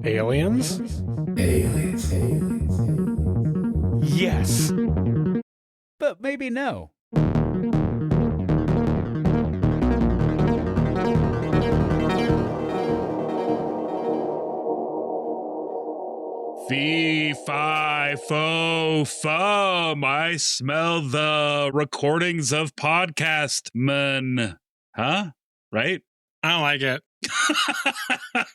Aliens? Aliens. Yes. But maybe no. Fee, fi, fo, fum. I smell the recordings of podcastmen. Huh? Right? I don't like it.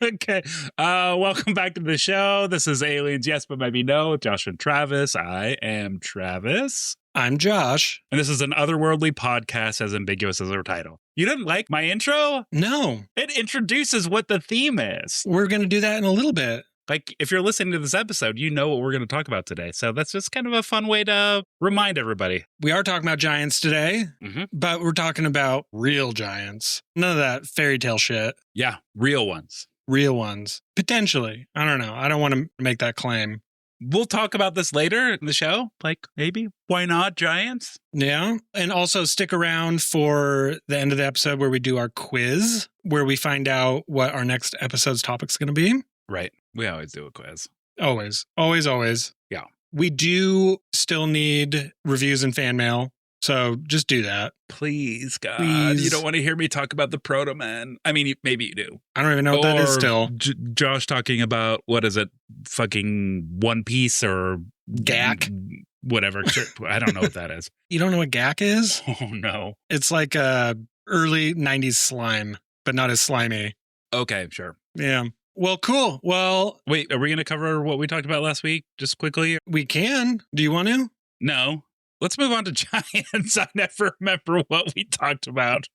Okay. Welcome back to the show. This is Aliens, Yes, But Maybe No, Josh and Travis. I am Travis. I'm Josh. And this is an otherworldly podcast as ambiguous as our title. You didn't like my intro? No, It introduces what the theme is. we're going to do that in a little bit. Like, if you're listening to this episode, you know what we're going to talk about today. So that's just kind of a fun way to remind everybody. We are talking about giants today, but we're talking about real giants. None of that fairy tale shit. Yeah, real ones. Real ones. Potentially. I don't know. I don't want to make that claim. We'll talk about this later in the show. Like, maybe. Why not giants? Yeah. And also stick around for the end of the episode where we do our quiz, where we find out what our next episode's topic's going to be. Right. We always do a quiz. Always. Always, always. Yeah. We do still need reviews and fan mail. So just do that. Please, God. Please. You don't want to hear me talk about the proto-men. I mean, maybe you do. I don't even know what that is Or still. Josh talking about, what is it? Fucking One Piece or... GAC? Whatever. I don't know what that is. You don't know what GAC is? Oh, no. It's like a early 90s slime, but not as slimy. Okay, sure. Yeah. Well, cool. Well, Wait, are we going to cover what we talked about last week just quickly? we can. Do you want to? No. Let's move on to giants. I never remember what we talked about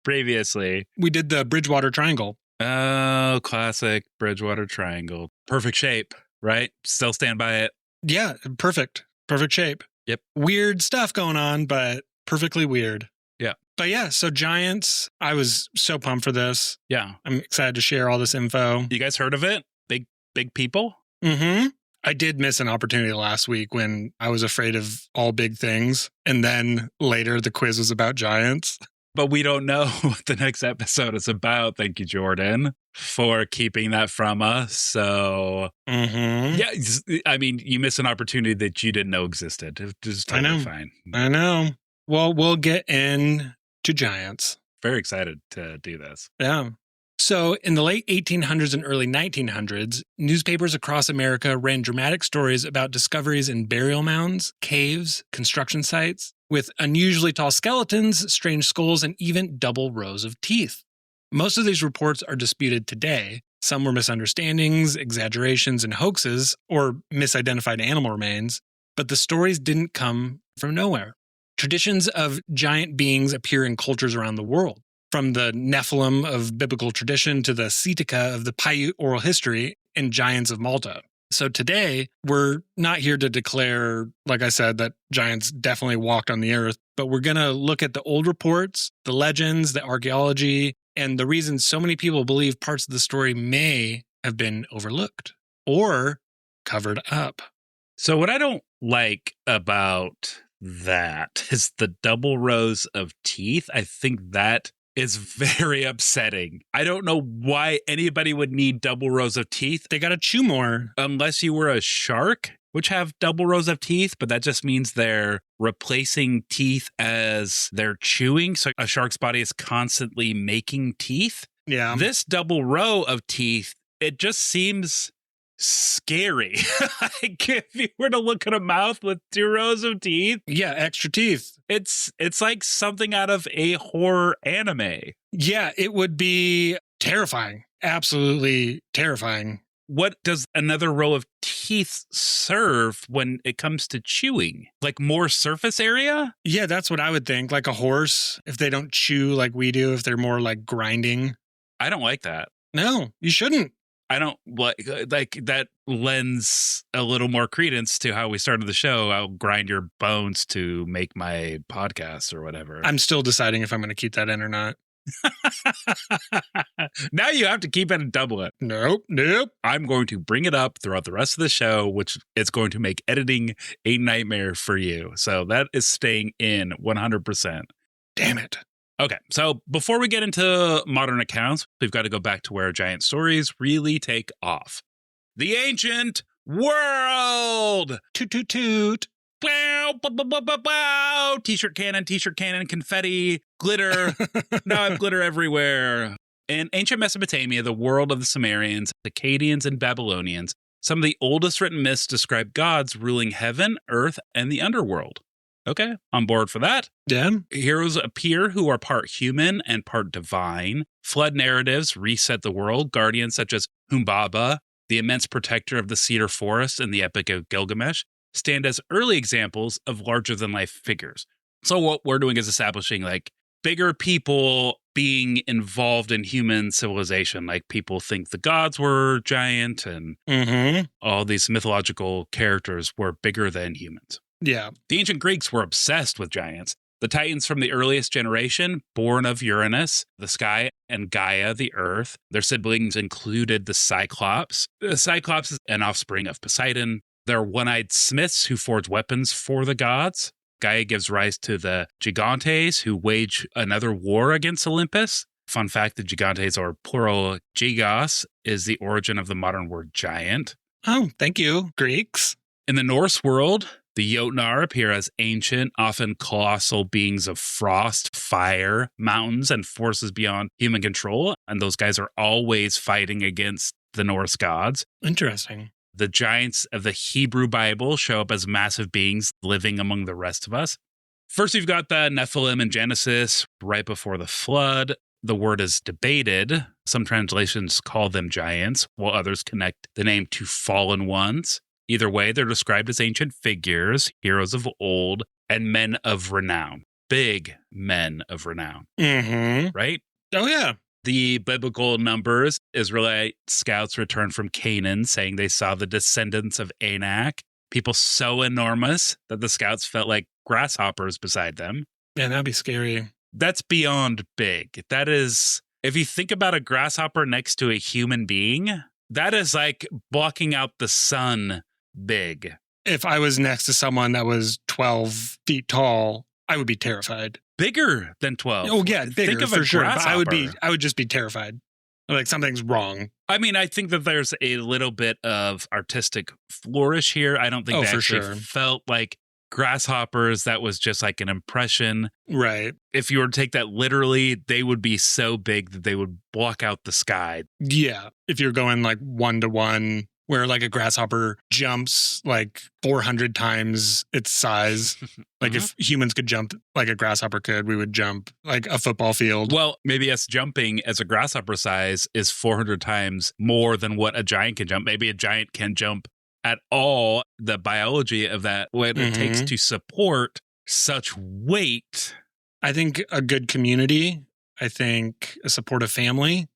previously. We did the Bridgewater Triangle. Oh, classic Bridgewater Triangle. Perfect shape, right? Still stand by it. Yeah, perfect. Perfect shape. Yep. Weird stuff going on, but perfectly weird. Yeah. But yeah, so giants, I was so pumped for this. Yeah. I'm excited to share all this info. You guys heard of it? Big people? Mm-hmm. I did miss an opportunity last week when I was afraid of all big things. And then later the quiz was about giants. But we don't know what the next episode is about. Thank you, Jordan, for keeping that from us. So, yeah, I mean, you missed an opportunity that you didn't know existed. It's just totally fine. I know. Well, we'll get in to giants. Very excited to do this. Yeah. So in the late 1800s and early 1900s, newspapers across America ran dramatic stories about discoveries in burial mounds, caves, construction sites, with unusually tall skeletons, strange skulls, and even double rows of teeth. Most of these reports are disputed today. Some were misunderstandings, exaggerations, and hoaxes, or misidentified animal remains, but the stories didn't come from nowhere. Traditions of giant beings appear in cultures around the world, from the Nephilim of biblical tradition to the Cetica of the Paiute oral history and giants of Malta. So today, we're not here to declare, like I said, that giants definitely walked on the earth, but we're going to look at the old reports, the legends, the archaeology, and the reasons so many people believe parts of the story may have been overlooked or covered up. So what I don't like about that is the double rows of teeth. I think that is very upsetting. I don't know why anybody would need double rows of teeth. They got to chew more. Unless you were a shark, which have double rows of teeth, but that just means they're replacing teeth as they're chewing. So a shark's body is constantly making teeth. Yeah. This double row of teeth, it just seems scary. Like if you were to look at a mouth with 2 rows of teeth. Yeah, extra teeth. It's like something out of a horror anime. Yeah, it would be terrifying. Absolutely terrifying. What does another row of teeth serve when it comes to chewing? Like more surface area? Yeah, that's what I would think. Like a horse, if they don't chew like we do, if they're more like grinding. I don't like that. No, you shouldn't. I don't like that lends a little more credence to how we started the show. I'll grind your bones to make my podcast or whatever. I'm still deciding if I'm going to keep that in or not. Now you have to keep it and double it. Nope. I'm going to bring it up throughout the rest of the show, which is going to make editing a nightmare for you. So that is staying in 100%. Damn it. Okay, so before we get into modern accounts, we've got to go back to where giant stories really take off. the ancient world. Toot, toot, toot. Wow, bow, bow, bow, bow, bow. T-shirt cannon, confetti, glitter. Now I have glitter everywhere. In ancient Mesopotamia, the world of the Sumerians, Akkadians, and Babylonians, some of the oldest written myths describe gods ruling heaven, earth, and the underworld. Okay, on board for that. Yeah. Heroes appear who are part human and part divine. Flood narratives reset the world. Guardians such as Humbaba, the immense protector of the cedar forest in the Epic of Gilgamesh, stand as early examples of larger-than-life figures. So what we're doing is establishing, like, bigger people being involved in human civilization. Like, people think the gods were giant and all these mythological characters were bigger than humans. Yeah. The ancient Greeks were obsessed with giants. The Titans from the earliest generation, born of Uranus, the sky, and Gaia, the earth. Their siblings included the Cyclops. The Cyclops is an offspring of Poseidon. There are one-eyed smiths who forge weapons for the gods. Gaia gives rise to the Gigantes, who wage another war against Olympus. Fun fact, the Gigantes, or plural Gigas, is the origin of the modern word giant. Oh, thank you, Greeks. In the Norse world, the Jotnar appear as ancient, often colossal beings of frost, fire, mountains, and forces beyond human control. And those guys are always fighting against the Norse gods. Interesting. The giants of the Hebrew Bible show up as massive beings living among the rest of us. First, you've got the Nephilim in Genesis, right before the flood. The word is debated. Some translations call them giants, while others connect the name to fallen ones. Either way, they're described as ancient figures, heroes of old, and men of renown. Big men of renown. Right? Oh, yeah. The biblical numbers, Israelite scouts returned from Canaan saying they saw the descendants of Anak, people so enormous that the scouts felt like grasshoppers beside them. Yeah, that'd be scary. That's beyond big. That is, if you think about a grasshopper next to a human being, that is like blocking out the sun big. If I was next to someone that was 12 feet tall, I would be terrified. Bigger than 12. Oh, yeah, bigger, think of for a sure. But grasshopper. I would just be terrified. Like something's wrong. I mean, I think that there's a little bit of artistic flourish here. I don't think Oh, they for actually sure. felt like grasshoppers. That was just like an impression. Right. If you were to take that literally, they would be so big that they would block out the sky. Yeah. If you're going like 1-to-1, where like a grasshopper jumps like 400 times its size. Like if humans could jump like a grasshopper could, we would jump like a football field. Well, maybe us jumping as a grasshopper size is 400 times more than what a giant can jump. Maybe a giant can jump at all. The biology of that, what it takes to support such weight. I think a good community. I think a supportive family.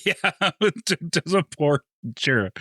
Yeah, to support. Sure.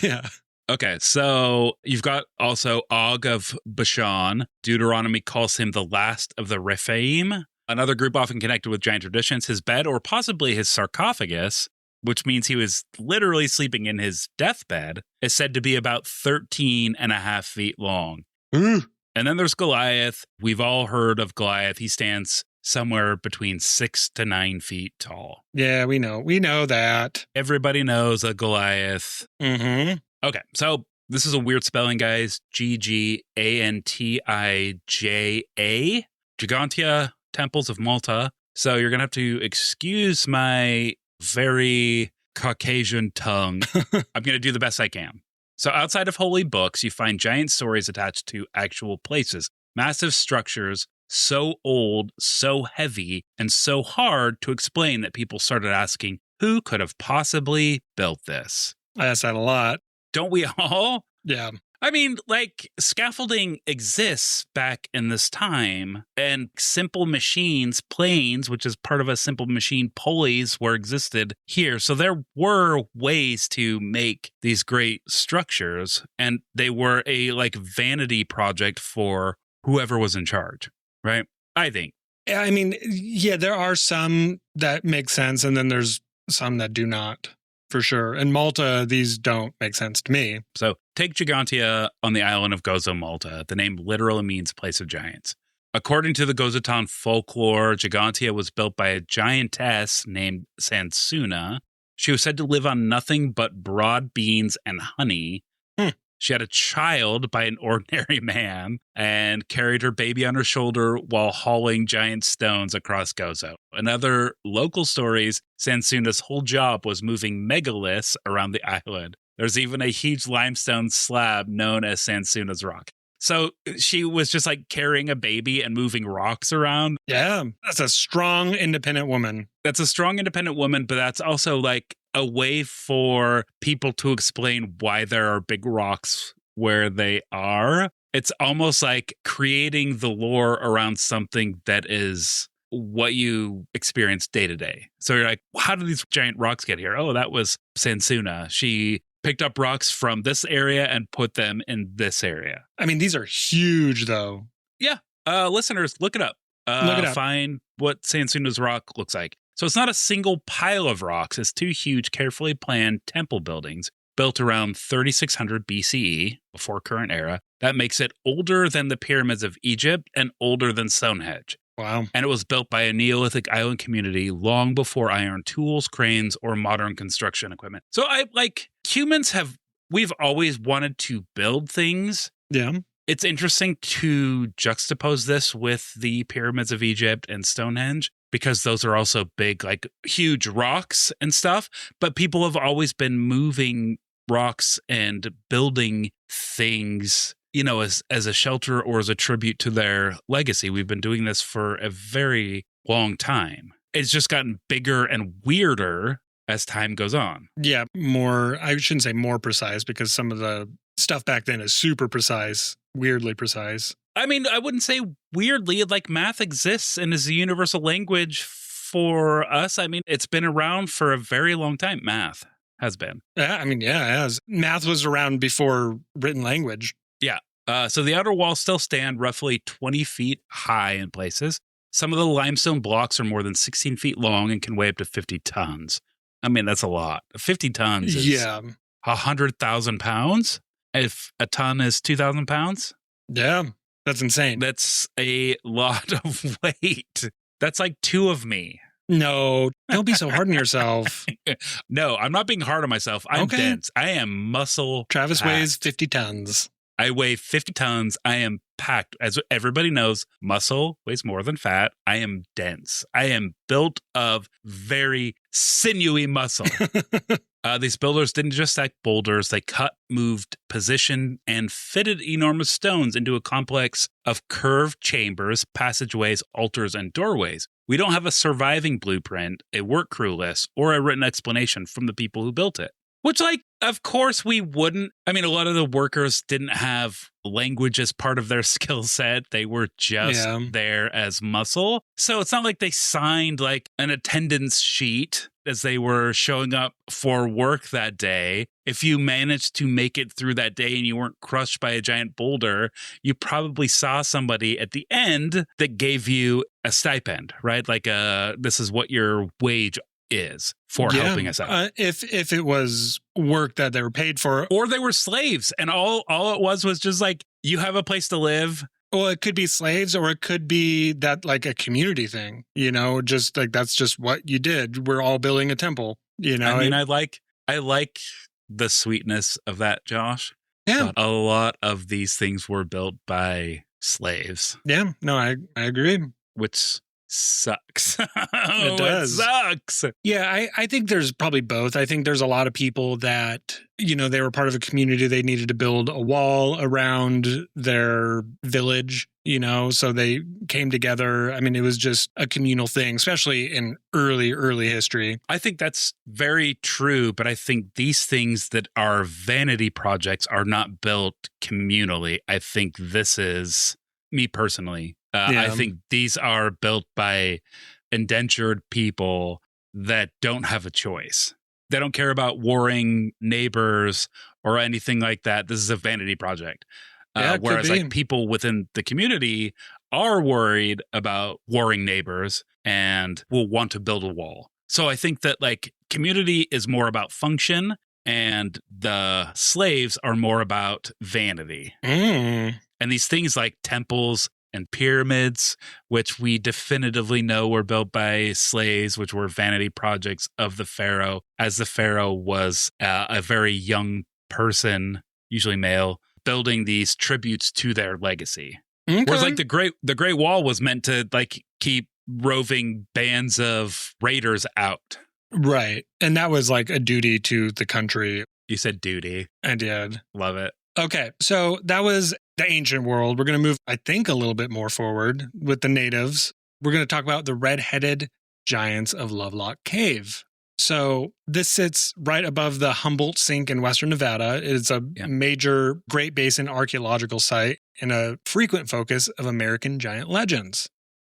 Yeah. Okay, so you've got also Og of Bashan. Deuteronomy calls him the last of the Rephaim. Another group often connected with giant traditions. His bed, or possibly his sarcophagus, which means he was literally sleeping in his deathbed, is said to be about 13 and a half feet long. And then there's Goliath. We've all heard of Goliath. He stands somewhere between 6 to 9 feet tall. Yeah, we know. We know that. Everybody knows a Goliath. Okay, so this is a weird spelling, guys. Gigantija. Gigantia, Temples of Malta. So you're going to have to excuse my very Caucasian tongue. I'm going to do the best I can. So outside of holy books, you find giant stories attached to actual places. Massive structures, so old, so heavy, and so hard to explain that people started asking, who could have possibly built this? I ask that a lot. Don't we all? Yeah. I mean, like, scaffolding exists back in this time, and simple machines, planes, which is part of a simple machine, pulleys were existed here. So there were ways to make these great structures, and they were a, like, vanity project for whoever was in charge, right? I think. I mean, yeah, there are some that make sense, and then there's some that do not. For sure. In Malta, these don't make sense to me. So take Gigantia on the island of Gozo, Malta. The name literally means place of giants. According to the Gozotan folklore, Gigantia was built by a giantess named Sansuna. She was said to live on nothing but broad beans and honey. She had a child by an ordinary man and carried her baby on her shoulder while hauling giant stones across Gozo. In other local stories, Sansuna's whole job was moving megaliths around the island. There's even a huge limestone slab known as Sansuna's Rock. So she was just like carrying a baby and moving rocks around. Yeah, that's a strong, independent woman. That's a strong, independent woman, but that's also like a way for people to explain why there are big rocks where they are. It's almost like creating the lore around something that is what you experience day to day. So you're like, how did these giant rocks get here? Oh, that was Sansuna. She picked up rocks from this area and put them in this area. I mean, these are huge, though. Yeah. Listeners, look it up. Look it up. Find what Sansuna's Rock looks like. So it's not a single pile of rocks. It's two huge, carefully planned temple buildings built around 3600 BCE, before current era. That makes it older than the pyramids of Egypt and older than Stonehenge. Wow. And it was built by a Neolithic island community long before iron tools, cranes, or modern construction equipment. So we've always wanted to build things. Yeah. It's interesting to juxtapose this with the pyramids of Egypt and Stonehenge, because those are also big, like huge rocks and stuff. But people have always been moving rocks and building things, you know, as a shelter or as a tribute to their legacy. We've been doing this for a very long time. It's just gotten bigger and weirder as time goes on. Yeah, I shouldn't say more precise, because some of the stuff back then is super precise, weirdly precise. I mean, I wouldn't say weirdly, like math exists and is a universal language for us. I mean, it's been around for a very long time. Math has been. Yeah, I mean, yeah, it has. Math was around before written language. Yeah. So the outer walls still stand roughly 20 feet high in places. Some of the limestone blocks are more than 16 feet long and can weigh up to 50 tons. I mean, that's a lot. 50 tons is 100,000 pounds. If a ton is 2,000 pounds. Yeah, that's insane. That's a lot of weight. That's like two of me. No, don't be so hard on yourself. No, I'm not being hard on myself. I'm dense. I am muscle. Travis packed. weighs 50 tons. I weigh 50 tons. I am packed. As everybody knows, muscle weighs more than fat. I am dense. I am built of very sinewy muscle. These builders didn't just stack boulders. They cut, moved, positioned, and fitted enormous stones into a complex of curved chambers, passageways, altars, and doorways. We don't have a surviving blueprint, a work crew list, or a written explanation from the people who built it. Which, like, of course we wouldn't. I mean, a lot of the workers didn't have language as part of their skill set. They were just there as muscle. So it's not like they signed like an attendance sheet as they were showing up for work that day. If you managed to make it through that day and you weren't crushed by a giant boulder, you probably saw somebody at the end that gave you a stipend, right? Like, this is what your wage is for helping us out. If it was work that they were paid for, or they were slaves, and all it was just like, you have a place to live. Well, it could be slaves, or it could be that like a community thing, you know, just like that's just what you did. We're all building a temple, you know. I mean, I like the sweetness of that, Josh. Yeah, but a lot of these things were built by slaves. Yeah, no, I agree. Which sucks. It does. It sucks. Yeah, I think there's probably both. I think there's a lot of people that, you know, they were part of a community. They needed to build a wall around their village, you know, so they came together. I mean, it was just a communal thing, especially in early history. I think that's very true, but I think these things that are vanity projects are not built communally. I think this is, me personally, I think these are built by indentured people that don't have a choice. They don't care about warring neighbors or anything like that. This is a vanity project. Whereas like people within the community are worried about warring neighbors and will want to build a wall. So I think that like community is more about function and the slaves are more about vanity. And these things like temples and pyramids, which we definitively know were built by slaves, which were vanity projects of the pharaoh, as the pharaoh was a very young person, usually male, building these tributes to their legacy. Okay. Whereas like the Great Wall was meant to like keep roving bands of raiders out. Right. And that was like a duty to the country. You said duty. I did. Love it. Okay. So that was the ancient world. We're going to move, I think, a little bit more forward with the natives. We're going to talk about the red-headed giants of Lovelock Cave. So this sits right above the Humboldt Sink in western Nevada. It's a major Great Basin archaeological site and a frequent focus of American giant legends.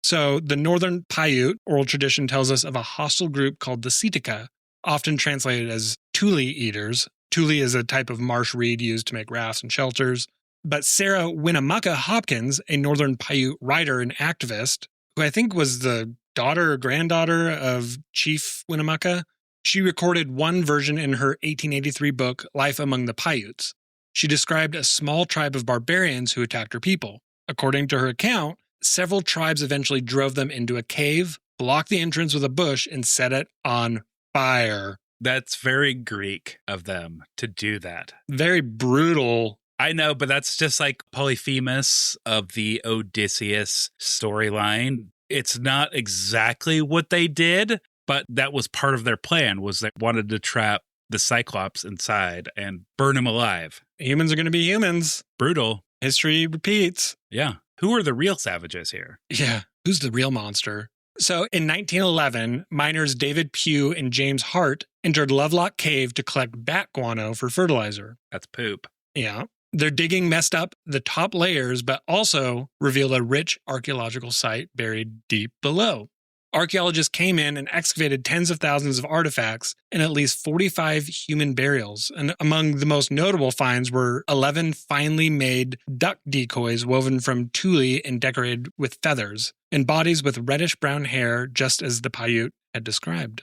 So the Northern Paiute oral tradition tells us of a hostile group called the Sitka, often translated as tule eaters. Tule is a type of marsh reed used to make rafts and shelters. But Sarah Winnemucca Hopkins, a Northern Paiute writer and activist, who I think was the daughter or granddaughter of Chief Winnemucca, she recorded one version in her 1883 book, Life Among the Paiutes. She described a small tribe of barbarians who attacked her people. According to her account, several tribes eventually drove them into a cave, blocked the entrance with a bush, and set it on fire. That's very Greek of them to do that. Very brutal. I know, but that's just like Polyphemus of the Odysseus storyline. It's not exactly what they did, but that was part of their plan, was they wanted to trap the Cyclops inside and burn him alive. Humans are going to be humans. Brutal. History repeats. Yeah. Who are the real savages here? Yeah. Who's the real monster? So in 1911, miners David Pugh and James Hart entered Lovelock Cave to collect bat guano for fertilizer. That's poop. Yeah. Their digging messed up the top layers, but also revealed a rich archaeological site buried deep below. Archaeologists came in and excavated tens of thousands of artifacts and at least 45 human burials. And among the most notable finds were 11 finely made duck decoys woven from tule and decorated with feathers, and bodies with reddish-brown hair, just as the Paiute had described.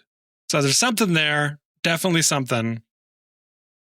So there's something there. Definitely something.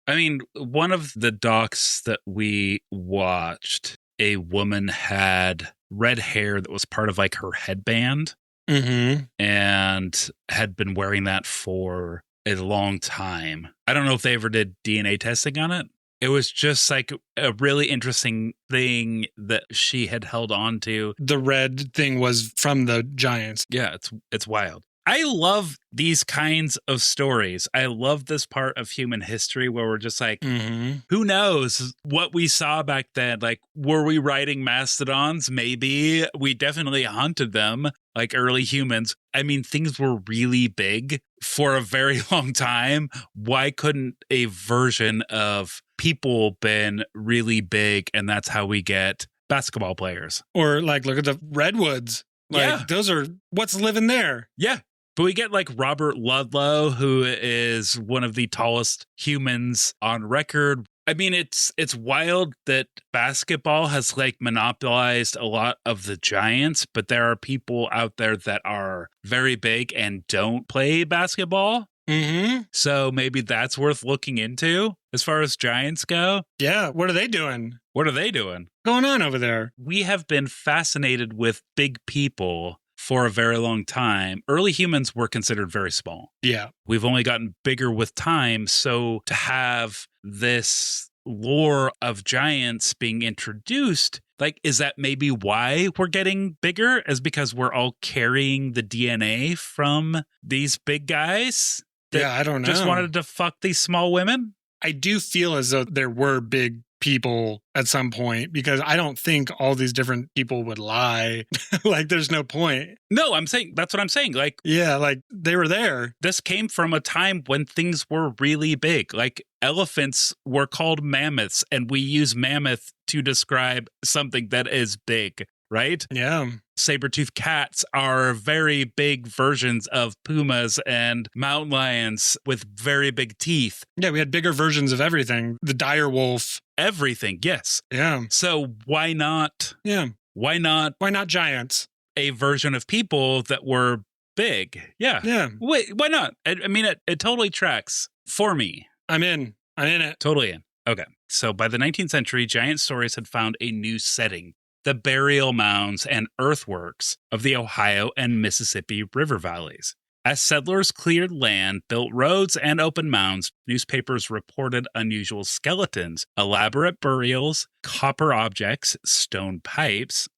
I mean, one of the docs that we watched, a woman had red hair that was part of like her headband. Mm-hmm. And had been wearing that for a long time. I don't know if they ever did DNA testing on it. It was just like a really interesting thing that she had held on to. The red thing was from the giants. Yeah, it's wild. I love these kinds of stories. I love this part of human history where we're just like, who knows what we saw back then? Like, were we riding mastodons? Maybe. We definitely hunted them like early humans. I mean, things were really big for a very long time. Why couldn't a version of people been really big? And that's how we get basketball players. Or like, look at the redwoods. Like, those are what's living there. Yeah. But we get like Robert Ludlow, who is one of the tallest humans on record. I mean, it's wild that basketball has like monopolized a lot of the giants, but there are people out there that are very big and don't play basketball. Mm-hmm. So maybe that's worth looking into as far as giants go. Yeah. What are they doing? What are they doing? Going on over there? We have been fascinated with big people for a very long time. Early humans were considered very small. Yeah. We've only gotten bigger with time. So to have this lore of giants being introduced, like, is that maybe why we're getting bigger? Is because we're all carrying the DNA from these big guys? Yeah, I don't know. Just wanted to fuck these small women? I do feel as though there were big people at some point, because I don't think all these different people would lie. Like, there's no point. No, I'm saying, that's what I'm saying. Like, yeah, like they were there. This came from a time when things were really big. Like, elephants were called mammoths, and we use mammoth to describe something that is big, right? Yeah. Saber-toothed cats are very big versions of pumas and mountain lions with very big teeth. Yeah, we had bigger versions of everything. The dire wolf. Everything, yes. Yeah. So why not? Yeah. Why not Why not giants? a version of people that were big? Yeah. Yeah. Wait, why not? I mean, it totally tracks for me. I'm in it. Totally in. Okay. So by the 19th century, giant stories had found a new setting. the burial mounds and earthworks of the Ohio and Mississippi river valleys. As settlers cleared land, built roads, and opened mounds, newspapers reported unusual skeletons, elaborate burials, copper objects, stone pipes,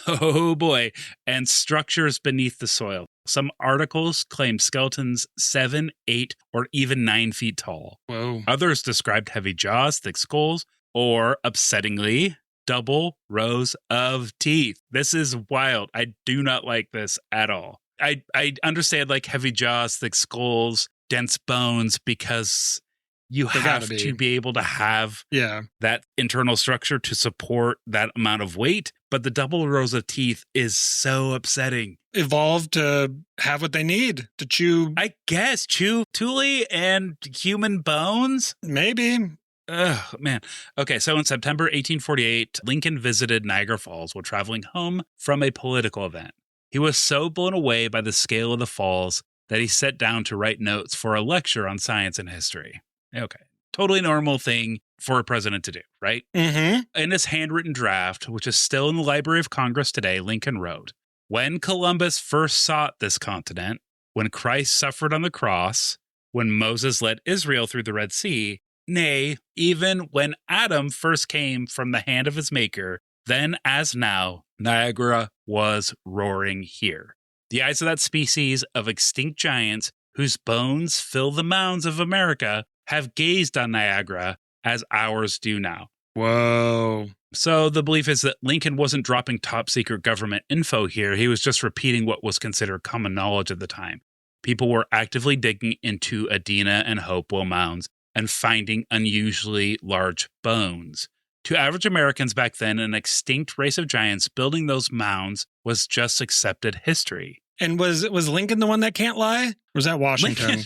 oh boy, and structures beneath the soil. Some articles claimed skeletons 7, 8, or even 9 feet tall. Whoa. Others described heavy jaws, thick skulls, or, upsettingly, double rows of teeth. This is wild. I do not like this at all. I understand like heavy jaws, thick skulls, dense bones, because you have to be able to have that internal structure to support that amount of weight. But the double rows of teeth is so upsetting. Evolved to have what they need to chew. I guess chew Thule and human bones. Maybe. Oh, man. Okay, so in September 1848, Lincoln visited Niagara Falls while traveling home from a political event. He was so blown away by the scale of the falls that he sat down to write notes for a lecture on science and history. Okay, totally normal thing for a president to do, right? Mm-hmm. In his handwritten draft, which is still in the Library of Congress today, Lincoln wrote, "When Columbus first sought this continent, when Christ suffered on the cross, when Moses led Israel through the Red Sea, nay, even when Adam first came from the hand of his maker, then as now, Niagara was roaring here. The eyes of that species of extinct giants whose bones fill the mounds of America have gazed on Niagara as ours do now." Whoa. So the belief is that Lincoln wasn't dropping top secret government info here. He was just repeating what was considered common knowledge at the time. People were actively digging into Adena and Hopewell mounds and finding unusually large bones. To average Americans back then, an extinct race of giants building those mounds was just accepted history. And was Lincoln the one that can't lie? Or was that Washington?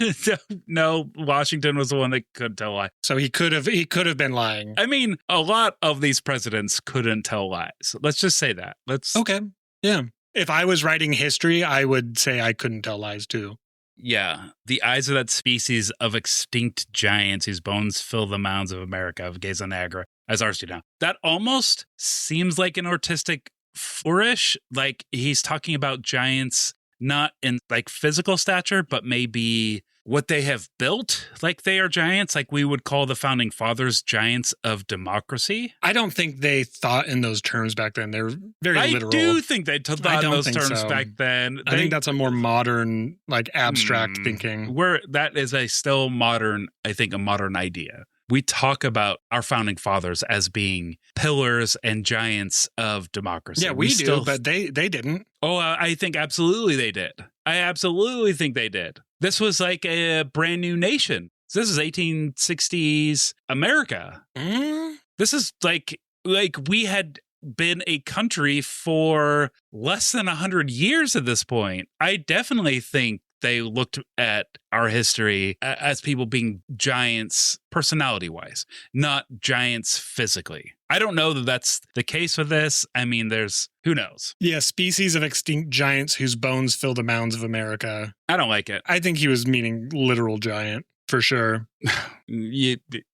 No, Washington was the one that couldn't tell a lie. So he could have been lying. I mean, a lot of these presidents couldn't tell lies. Let's just say that. Okay. Yeah. If I was writing history, I would say I couldn't tell lies too. Yeah. The eyes of that species of extinct giants whose bones fill the mounds of America have gazed on Niagara as ours do now. That almost seems like an artistic flourish. Like he's talking about giants not in like physical stature, but maybe what they have built. Like they are giants, like we would call the founding fathers giants of democracy. I don't think they thought in those terms back then. They're very literal. I do think they thought in those terms back then. I think that's a more modern, like abstract thinking. That is a still modern, I think, a modern idea. We talk about our founding fathers as being pillars and giants of democracy. Yeah, we do, but they didn't. Oh, I think absolutely they did. I absolutely think they did. This was like a brand new nation. This is 1860s America. Mm. This is like we had been a country for less than 100 years at this point. I definitely think they looked at our history as people being giants personality-wise, not giants physically. I don't know that that's the case with this. I mean, who knows? Yeah, species of extinct giants whose bones fill the mounds of America. I don't like it. I think he was meaning literal giant, for sure.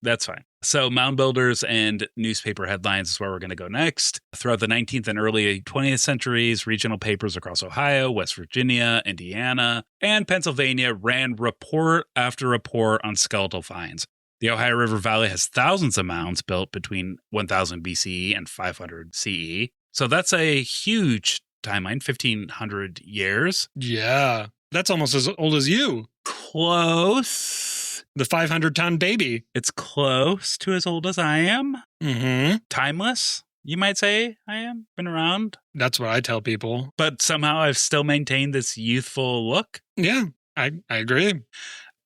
That's fine. So mound builders and newspaper headlines is where we're going to go next. Throughout the 19th and early 20th centuries, regional papers across Ohio, West Virginia, Indiana, and Pennsylvania ran report after report on skeletal finds. The Ohio River Valley has thousands of mounds built between 1000 BCE and 500 CE. So that's a huge timeline, 1500 years. Yeah, that's almost as old as you. Close. The 500-ton baby. It's close to as old as I am. Mm-hmm. Timeless, you might say I am. Been around. That's what I tell people. But somehow I've still maintained this youthful look. Yeah, I agree.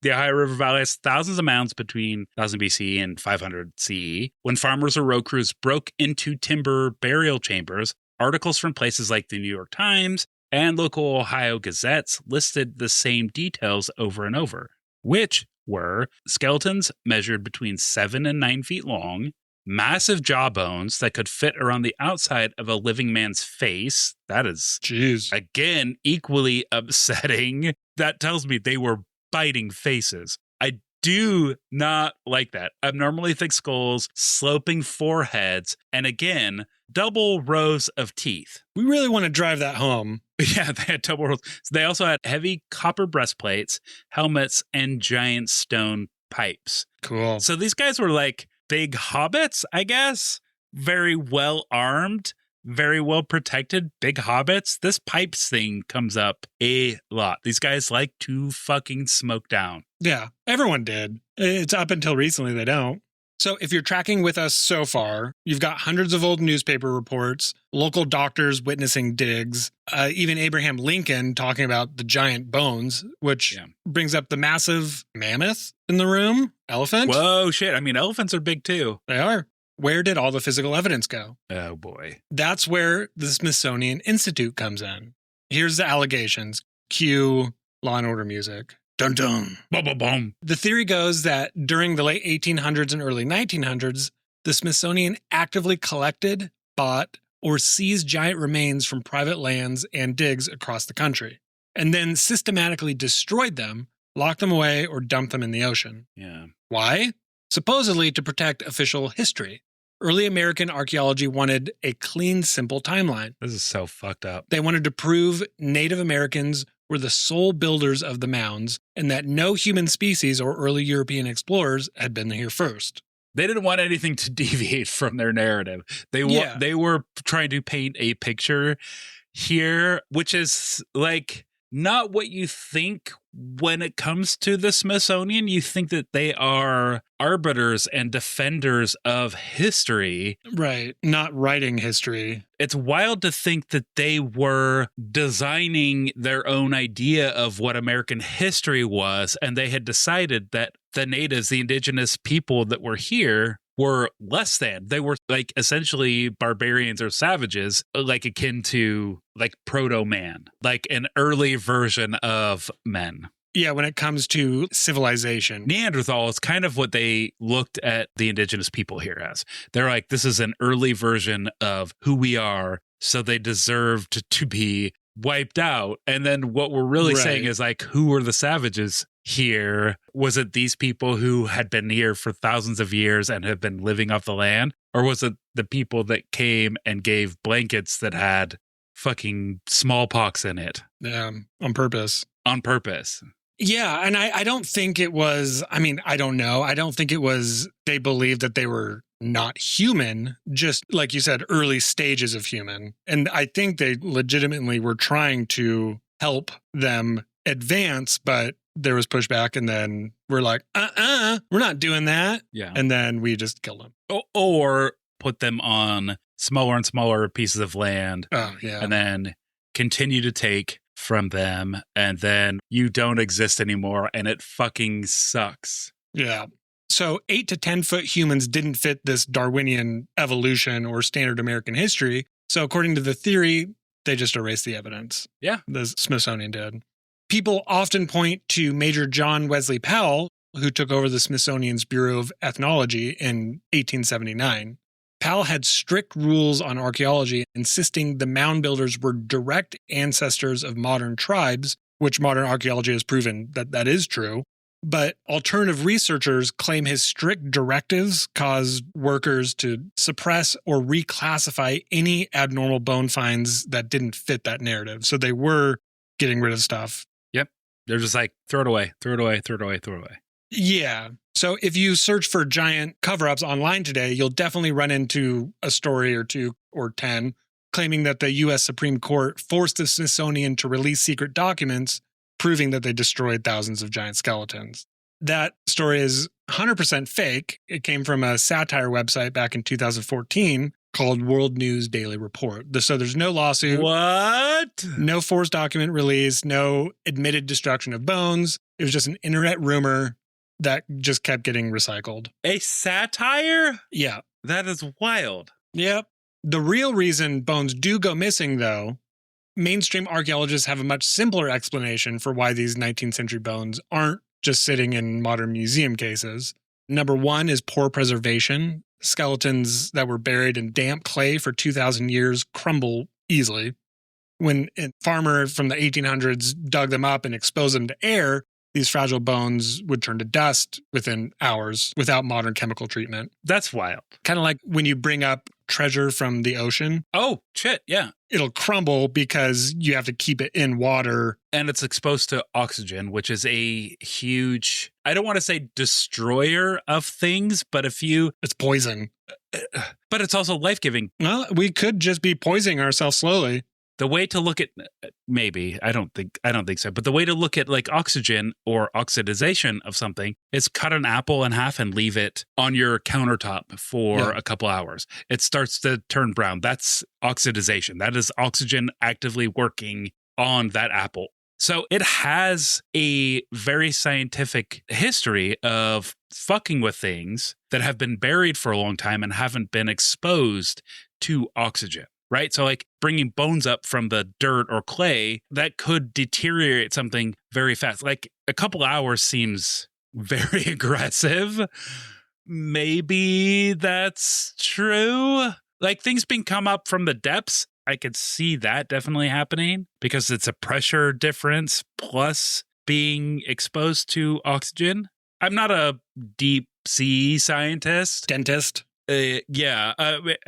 The Ohio River Valley has thousands of mounds between 1000 BC and 500 CE. When farmers or road crews broke into timber burial chambers, articles from places like the New York Times and local Ohio gazettes listed the same details over and over, which were skeletons measured between 7 and 9 feet long, massive jawbones that could fit around the outside of a living man's face. That is, again, equally upsetting. That tells me they were biting faces. I do not like that. Abnormally thick skulls, sloping foreheads, and again, double rows of teeth. We really want to drive that home. Yeah, they had double rows. So they also had heavy copper breastplates, helmets, and giant stone pipes. Cool. So these guys were like big hobbits, I guess. Very well armed, very well protected, big hobbits. This pipes thing comes up a lot. These guys like to fucking smoke down. Yeah, everyone did. It's up until recently they don't. So if you're tracking with us so far, you've got hundreds of old newspaper reports, local doctors witnessing digs, even Abraham Lincoln talking about the giant bones, which brings up the massive mammoth in the room, elephant. Whoa, shit. I mean, elephants are big too. They are. Where did all the physical evidence go? Oh, boy. That's where the Smithsonian Institute comes in. Here's the allegations. Cue Law and Order music. Dun dun. Boom, boom, boom. The theory goes that during the late 1800s and early 1900s, the Smithsonian actively collected, bought, or seized giant remains from private lands and digs across the country, and then systematically destroyed them, locked them away, or dumped them in the ocean. Yeah. Why? Supposedly to protect official history. Early American archaeology wanted a clean, simple timeline. This is so fucked up. They wanted to prove Native Americans were the sole builders of the mounds and that no human species or early European explorers had been here first. They didn't want anything to deviate from their narrative. They were trying to paint a picture here, which is like not what you think when it comes to the Smithsonian. You think that they are arbiters and defenders of history. Right. Not writing history. It's wild to think that they were designing their own idea of what American history was, and they had decided that the natives, the indigenous people that were here, were less than. They were like essentially barbarians or savages, like akin to like proto-man, like an early version of men. Yeah, when it comes to civilization. Neanderthal is kind of what they looked at the indigenous people here as. They're like, this is an early version of who we are, so they deserved to be wiped out. And then what we're really saying is like, who were the savages here? Was it these people who had been here for thousands of years and have been living off the land? Or was it the people that came and gave blankets that had fucking smallpox in it? Yeah, on purpose. On purpose. Yeah, and I don't think it was, I mean, I don't know. I don't think it was they believed that they were not human, just like you said, early stages of human. And I think they legitimately were trying to help them advance, but there was pushback, and then we're like, we're not doing that. Yeah. And then we just killed them. Or put them on smaller and smaller pieces of land. Oh, yeah. And then continue to take from them, and then you don't exist anymore, and it fucking sucks. Yeah. So 8 to 10 foot humans didn't fit this Darwinian evolution or standard American history. So according to the theory, they just erased the evidence. Yeah. The Smithsonian did. People often point to Major John Wesley Powell, who took over the Smithsonian's Bureau of Ethnology in 1879. Powell had strict rules on archaeology, insisting the mound builders were direct ancestors of modern tribes, which modern archaeology has proven that that is true. But alternative researchers claim his strict directives caused workers to suppress or reclassify any abnormal bone finds that didn't fit that narrative. So they were getting rid of stuff. Yep. They're just like, throw it away, throw it away, throw it away, throw it away. Yeah. So if you search for giant cover-ups online today, you'll definitely run into a story or 2 or 10 claiming that the U.S. Supreme Court forced the Smithsonian to release secret documents proving that they destroyed thousands of giant skeletons. That story is 100% fake. It came from a satire website back in 2014 called World News Daily Report. So there's no lawsuit. What? No forced document release, no admitted destruction of bones. It was just an internet rumor that just kept getting recycled. A satire? Yeah. That is wild. Yep. The real reason bones do go missing, though, mainstream archaeologists have a much simpler explanation for why these 19th century bones aren't just sitting in modern museum cases. Number one is poor preservation. Skeletons that were buried in damp clay for 2,000 years crumble easily. When a farmer from the 1800s dug them up and exposed them to air, these fragile bones would turn to dust within hours without modern chemical treatment. That's wild. Kind of like when you bring up treasure from the ocean. Oh, shit. Yeah. It'll crumble because you have to keep it in water. And it's exposed to oxygen, which is a huge, I don't want to say destroyer of things, but It's poison. But it's also life-giving. Well, we could just be poisoning ourselves slowly. The way to look at, maybe, I don't think so, but the way to look at like oxygen or oxidization of something is cut an apple in half and leave it on your countertop for a couple hours. It starts to turn brown. That's oxidization. That is oxygen actively working on that apple. So it has a very scientific history of fucking with things that have been buried for a long time and haven't been exposed to oxygen. Right? So like bringing bones up from the dirt or clay, that could deteriorate something very fast. Like a couple hours seems very aggressive. Maybe that's true. Like things being come up from the depths, I could see that definitely happening because it's a pressure difference plus being exposed to oxygen. I'm not a deep sea scientist. Dentist. I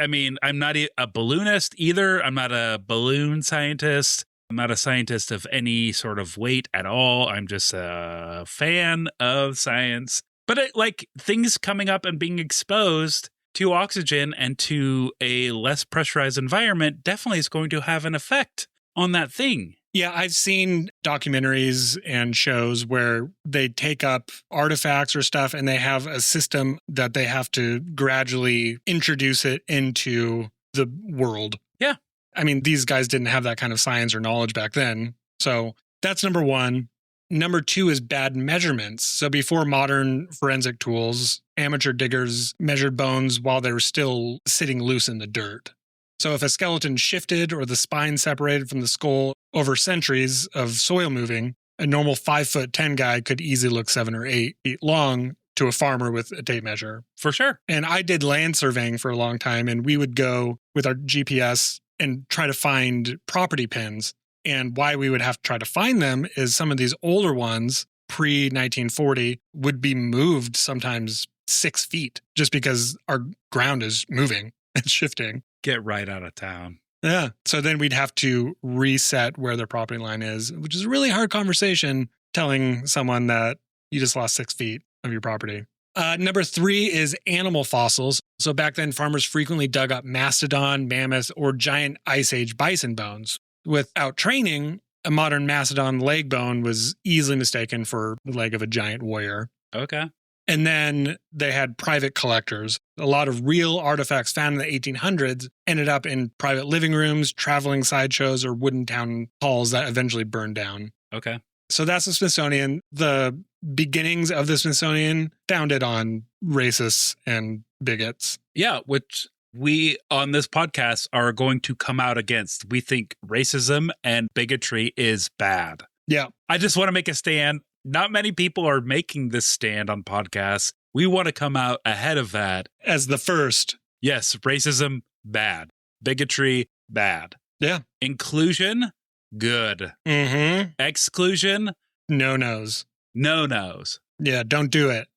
mean, I'm not a balloonist either. I'm not a balloon scientist. I'm not a scientist of any sort of weight at all. I'm just a fan of science. But like things coming up and being exposed to oxygen and to a less pressurized environment definitely is going to have an effect on that thing. Yeah, I've seen documentaries and shows where they take up artifacts or stuff and they have a system that they have to gradually introduce it into the world. Yeah. I mean, these guys didn't have that kind of science or knowledge back then. So that's number one. Number two is bad measurements. So before modern forensic tools, amateur diggers measured bones while they were still sitting loose in the dirt. So if a skeleton shifted or the spine separated from the skull over centuries of soil moving, a normal 5'10" guy could easily look 7 or 8 feet long to a farmer with a tape measure. For sure. And I did land surveying for a long time, and we would go with our GPS and try to find property pins. And why we would have to try to find them is some of these older ones, pre-1940, would be moved sometimes 6 feet just because our ground is moving and shifting. Get right out of town. Yeah. So then we'd have to reset where their property line is, which is a really hard conversation telling someone that you just lost 6 feet of your property. Number three is animal fossils. So back then, farmers frequently dug up mastodon, mammoth, or giant ice age bison bones. Without training, a modern mastodon leg bone was easily mistaken for the leg of a giant warrior. Okay. And then they had private collectors. A lot of real artifacts found in the 1800s ended up in private living rooms, traveling sideshows, or wooden town halls that eventually burned down. Okay. So that's the Smithsonian. The beginnings of the Smithsonian founded on racists and bigots. Yeah, which we on this podcast are going to come out against. We think racism and bigotry is bad. Yeah. I just want to make a stand. Not many people are making this stand on podcasts. We want to come out ahead of that. As the first. Yes, racism, bad. Bigotry, bad. Yeah. Inclusion, good. Mm-hmm. Exclusion, no-nos. no-nos. Yeah, don't do it.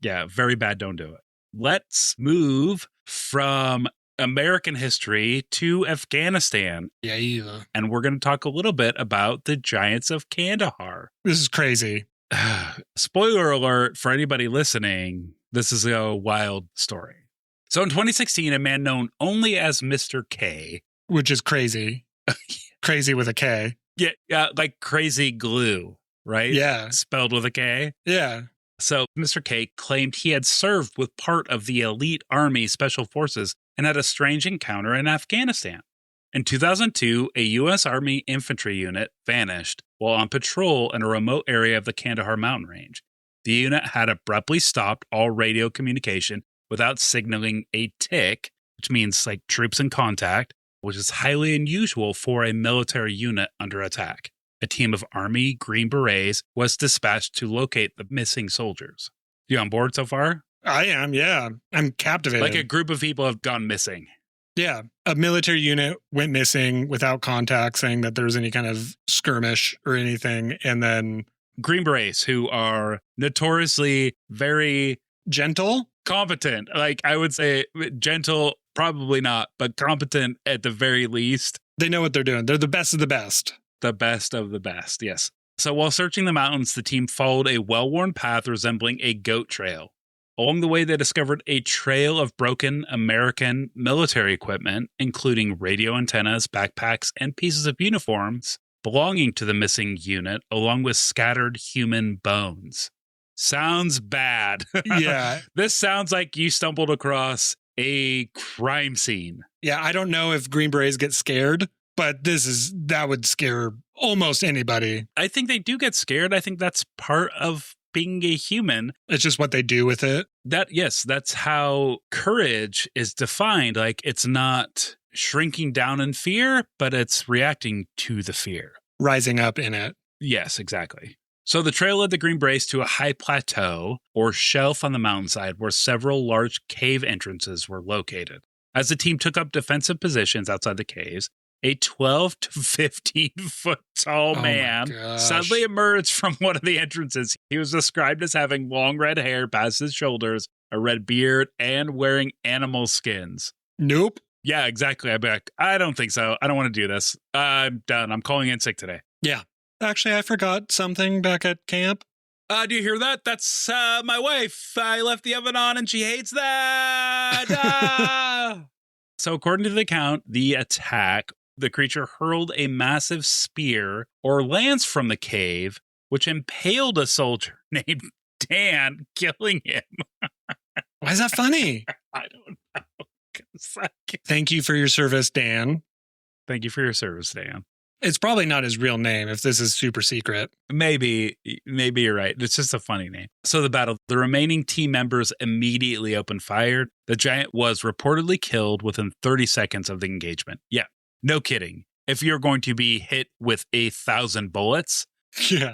Yeah, very bad, don't do it. Let's move from American history to Afghanistan. Yeah. And we're going to talk a little bit about the Giants of Kandahar. This is crazy. Spoiler alert for anybody listening, this is a wild story. So in 2016, a man known only as Mr. K. Which is crazy. Crazy with a K. Yeah, like crazy glue, right? Yeah. Spelled with a K. Yeah. So Mr. K claimed he had served with part of the elite Army Special Forces and had a strange encounter in Afghanistan. In 2002, a U.S. Army infantry unit vanished while on patrol in a remote area of the Kandahar mountain range. The unit had abruptly stopped all radio communication without signaling a tick, which means like troops in contact, which is highly unusual for a military unit under attack. A team of Army Green Berets was dispatched to locate the missing soldiers. You on board so far? I am, yeah. I'm captivated. Like a group of people have gone missing. Yeah. A military unit went missing without contact, saying that there was any kind of skirmish or anything. And then Green Berets, who are notoriously very Gentle? competent. Like, I would say gentle, probably not, but competent at the very least. They know what they're doing. They're the best of the best. The best of the best, yes. So while searching the mountains, the team followed a well-worn path resembling a goat trail. Along the way, they discovered a trail of broken American military equipment, including radio antennas, backpacks, and pieces of uniforms belonging to the missing unit, along with scattered human bones. Sounds bad. Yeah. This sounds like you stumbled across a crime scene. Yeah, I don't know if Green Berets get scared, but that would scare almost anybody. I think they do get scared. I think that's part of being a human. It's just what they do with it. Yes, that's how courage is defined. Like, it's not shrinking down in fear, but it's reacting to the fear. Rising up in it. Yes, exactly. So the trail led the Green Berets to a high plateau or shelf on the mountainside where several large cave entrances were located. As the team took up defensive positions outside the caves, a 12 to 15 foot tall man suddenly emerged from one of the entrances. He was described as having long red hair past his shoulders, a red beard, and wearing animal skins. Nope. Yeah, exactly. I'd be like, I don't think so. I don't want to do this. I'm done. I'm calling in sick today. Yeah. Actually, I forgot something back at camp. Do you hear that? That's my wife. I left the oven on and she hates that. So according to the account, the creature hurled a massive spear or lance from the cave, which impaled a soldier named Dan, killing him. Why is that funny? I don't know. Thank you for your service, Dan. Thank you for your service, Dan. It's probably not his real name if this is super secret. Maybe you're right. It's just a funny name. So the remaining team members immediately opened fire. The giant was reportedly killed within 30 seconds of the engagement. Yeah, no kidding. If you're going to be hit with 1,000 bullets,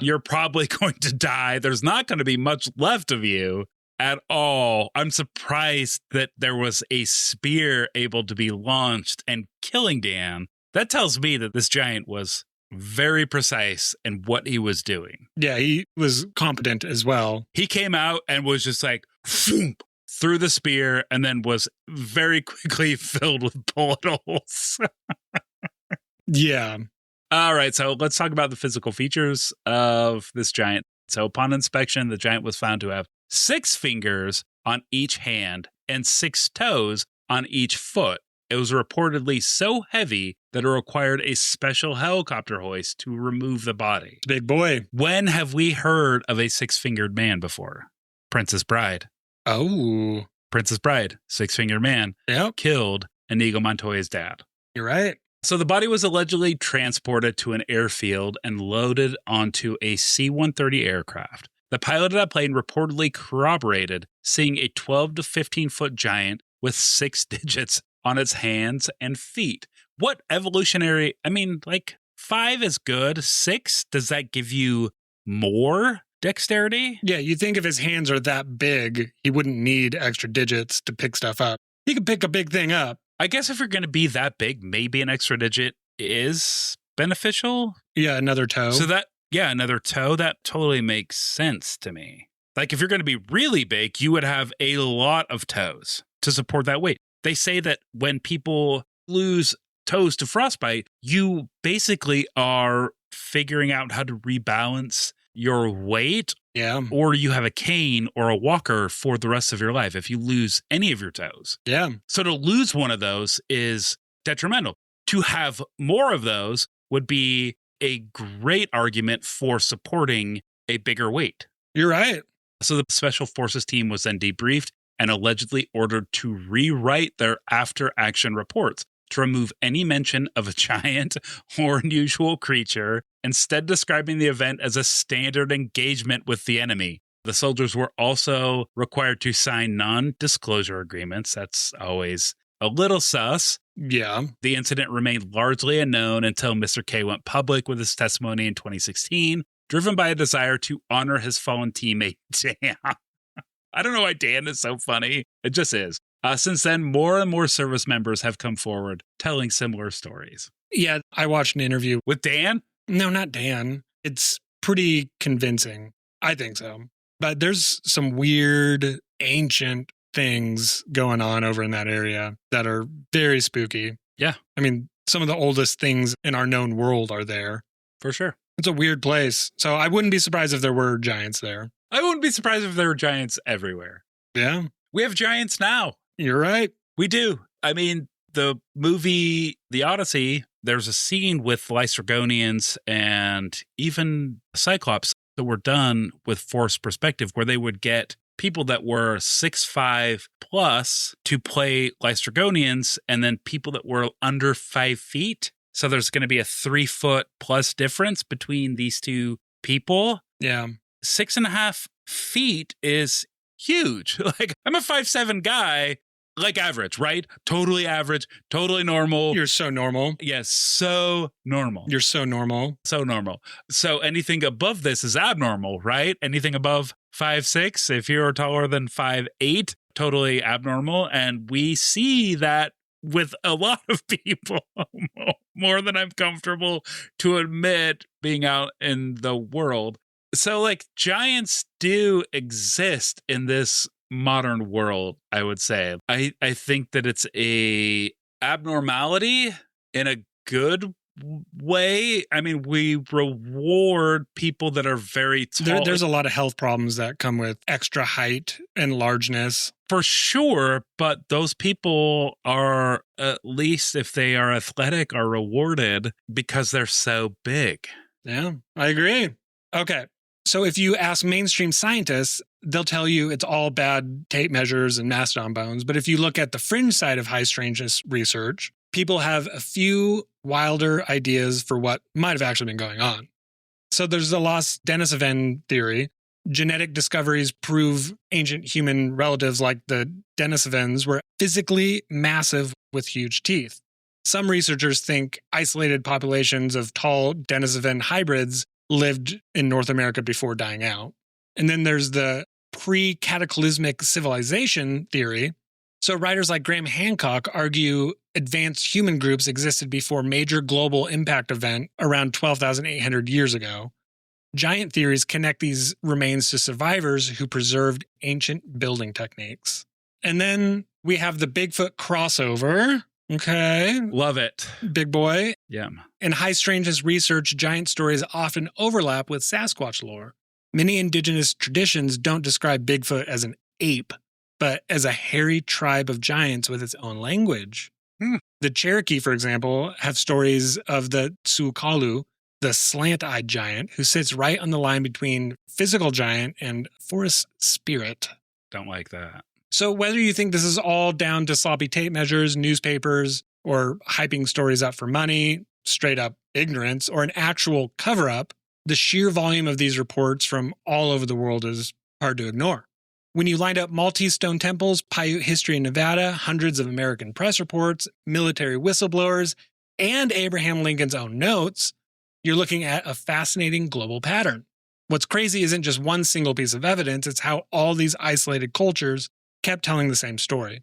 you're probably going to die. There's not going to be much left of you at all. I'm surprised that there was a spear able to be launched and killing Dan. That tells me that this giant was very precise in what he was doing. Yeah, he was competent as well. He came out and was just like, phoom, threw the spear and then was very quickly filled with bullet holes. Yeah. All right, so let's talk about the physical features of this giant. So upon inspection, the giant was found to have 6 fingers on each hand and 6 toes on each foot. It was reportedly so heavy that it required a special helicopter hoist to remove the body. Big boy. When have we heard of a 6-fingered man before? Princess Bride. Oh. Princess Bride, 6-fingered man, killed Inigo Montoya's dad. You're right. So the body was allegedly transported to an airfield and loaded onto a C-130 aircraft. The pilot of that plane reportedly corroborated seeing a 12 to 15 foot giant with 6 digits on its hands and feet. What evolutionary, 5 is good. 6, does that give you more dexterity? Yeah, you think if his hands are that big, he wouldn't need extra digits to pick stuff up. He could pick a big thing up. I guess if you're going to be that big, maybe an extra digit is beneficial. Yeah, another toe. So another toe, that totally makes sense to me. Like, if you're going to be really big, you would have a lot of toes to support that weight. They say that when people lose toes to frostbite, you basically are figuring out how to rebalance your weight. Yeah. Or you have a cane or a walker for the rest of your life if you lose any of your toes. Yeah. So to lose one of those is detrimental. To have more of those would be a great argument for supporting a bigger weight. You're right. So the Special Forces team was then debriefed and allegedly ordered to rewrite their after-action reports to remove any mention of a giant or unusual creature, instead describing the event as a standard engagement with the enemy. The soldiers were also required to sign non-disclosure agreements. That's always a little sus. Yeah. The incident remained largely unknown until Mr. K went public with his testimony in 2016, driven by a desire to honor his fallen teammate, Dan. I don't know why Dan is so funny. It just is. Since then, more and more service members have come forward telling similar stories. Yeah, I watched an interview. With Dan? No, not Dan. It's pretty convincing. I think so. But there's some weird ancient things going on over in that area that are very spooky. Yeah. I mean, some of the oldest things in our known world are there. For sure. It's a weird place. So I wouldn't be surprised if there were giants there. I wouldn't be surprised if there were giants everywhere. Yeah. We have giants now. You're right. We do. I mean, the movie The Odyssey, there's a scene with Lystrigonians and even Cyclops that were done with forced perspective where they would get people that were 6'5" plus to play Lystrigonians and then people that were under 5 feet. So there's going to be a 3 foot plus difference between these two people. Yeah. 6.5 feet is huge. Like, I'm a 5'7" guy, like average, right? Totally average, totally normal. You're so normal. Yes, so normal. You're so normal. So normal. So anything above this is abnormal, right? Anything above 5'6", if you're taller than 5'8", totally abnormal. And we see that with a lot of people, more than I'm comfortable to admit being out in the world. So, like, giants do exist in this modern world, I would say. I think that it's a abnormality in a good way. I mean, we reward people that are very tall. There's a lot of health problems that come with extra height and largeness. For sure, but those people are, at least if they are athletic, are rewarded because they're so big. Yeah, I agree. Okay. So if you ask mainstream scientists, they'll tell you it's all bad tape measures and mastodon bones. But if you look at the fringe side of high strangeness research, people have a few wilder ideas for what might have actually been going on. So there's the lost Denisovan theory. Genetic discoveries prove ancient human relatives like the Denisovans were physically massive with huge teeth. Some researchers think isolated populations of tall Denisovan hybrids lived in North America before dying out. And then there's the pre-cataclysmic civilization theory. So writers like Graham Hancock argue advanced human groups existed before major global impact event around 12,800 years ago. Giant theories connect these remains to survivors who preserved ancient building techniques. And then we have the Bigfoot crossover. Okay. Love it. Big boy. Yeah. In high strangeness research, giant stories often overlap with Sasquatch lore. Many indigenous traditions don't describe Bigfoot as an ape, but as a hairy tribe of giants with its own language. The Cherokee, for example, have stories of the Tsukalu, the slant-eyed giant, who sits right on the line between physical giant and forest spirit. Don't like that. So whether you think this is all down to sloppy tape measures, newspapers, or hyping stories up for money, straight up ignorance, or an actual cover-up, the sheer volume of these reports from all over the world is hard to ignore. When you lined up Maltese stone temples, Paiute history in Nevada, hundreds of American press reports, military whistleblowers, and Abraham Lincoln's own notes, you're looking at a fascinating global pattern. What's crazy isn't just one single piece of evidence, it's how all these isolated cultures kept telling the same story.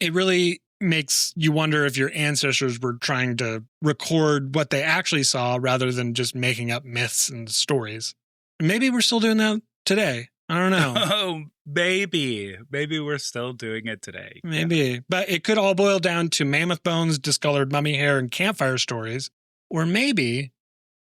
It really makes you wonder if your ancestors were trying to record what they actually saw rather than just making up myths and stories. Maybe we're still doing that today. I don't know. Oh, maybe. Maybe we're still doing it today. Maybe. Yeah. But it could all boil down to mammoth bones, discolored mummy hair, and campfire stories. Or maybe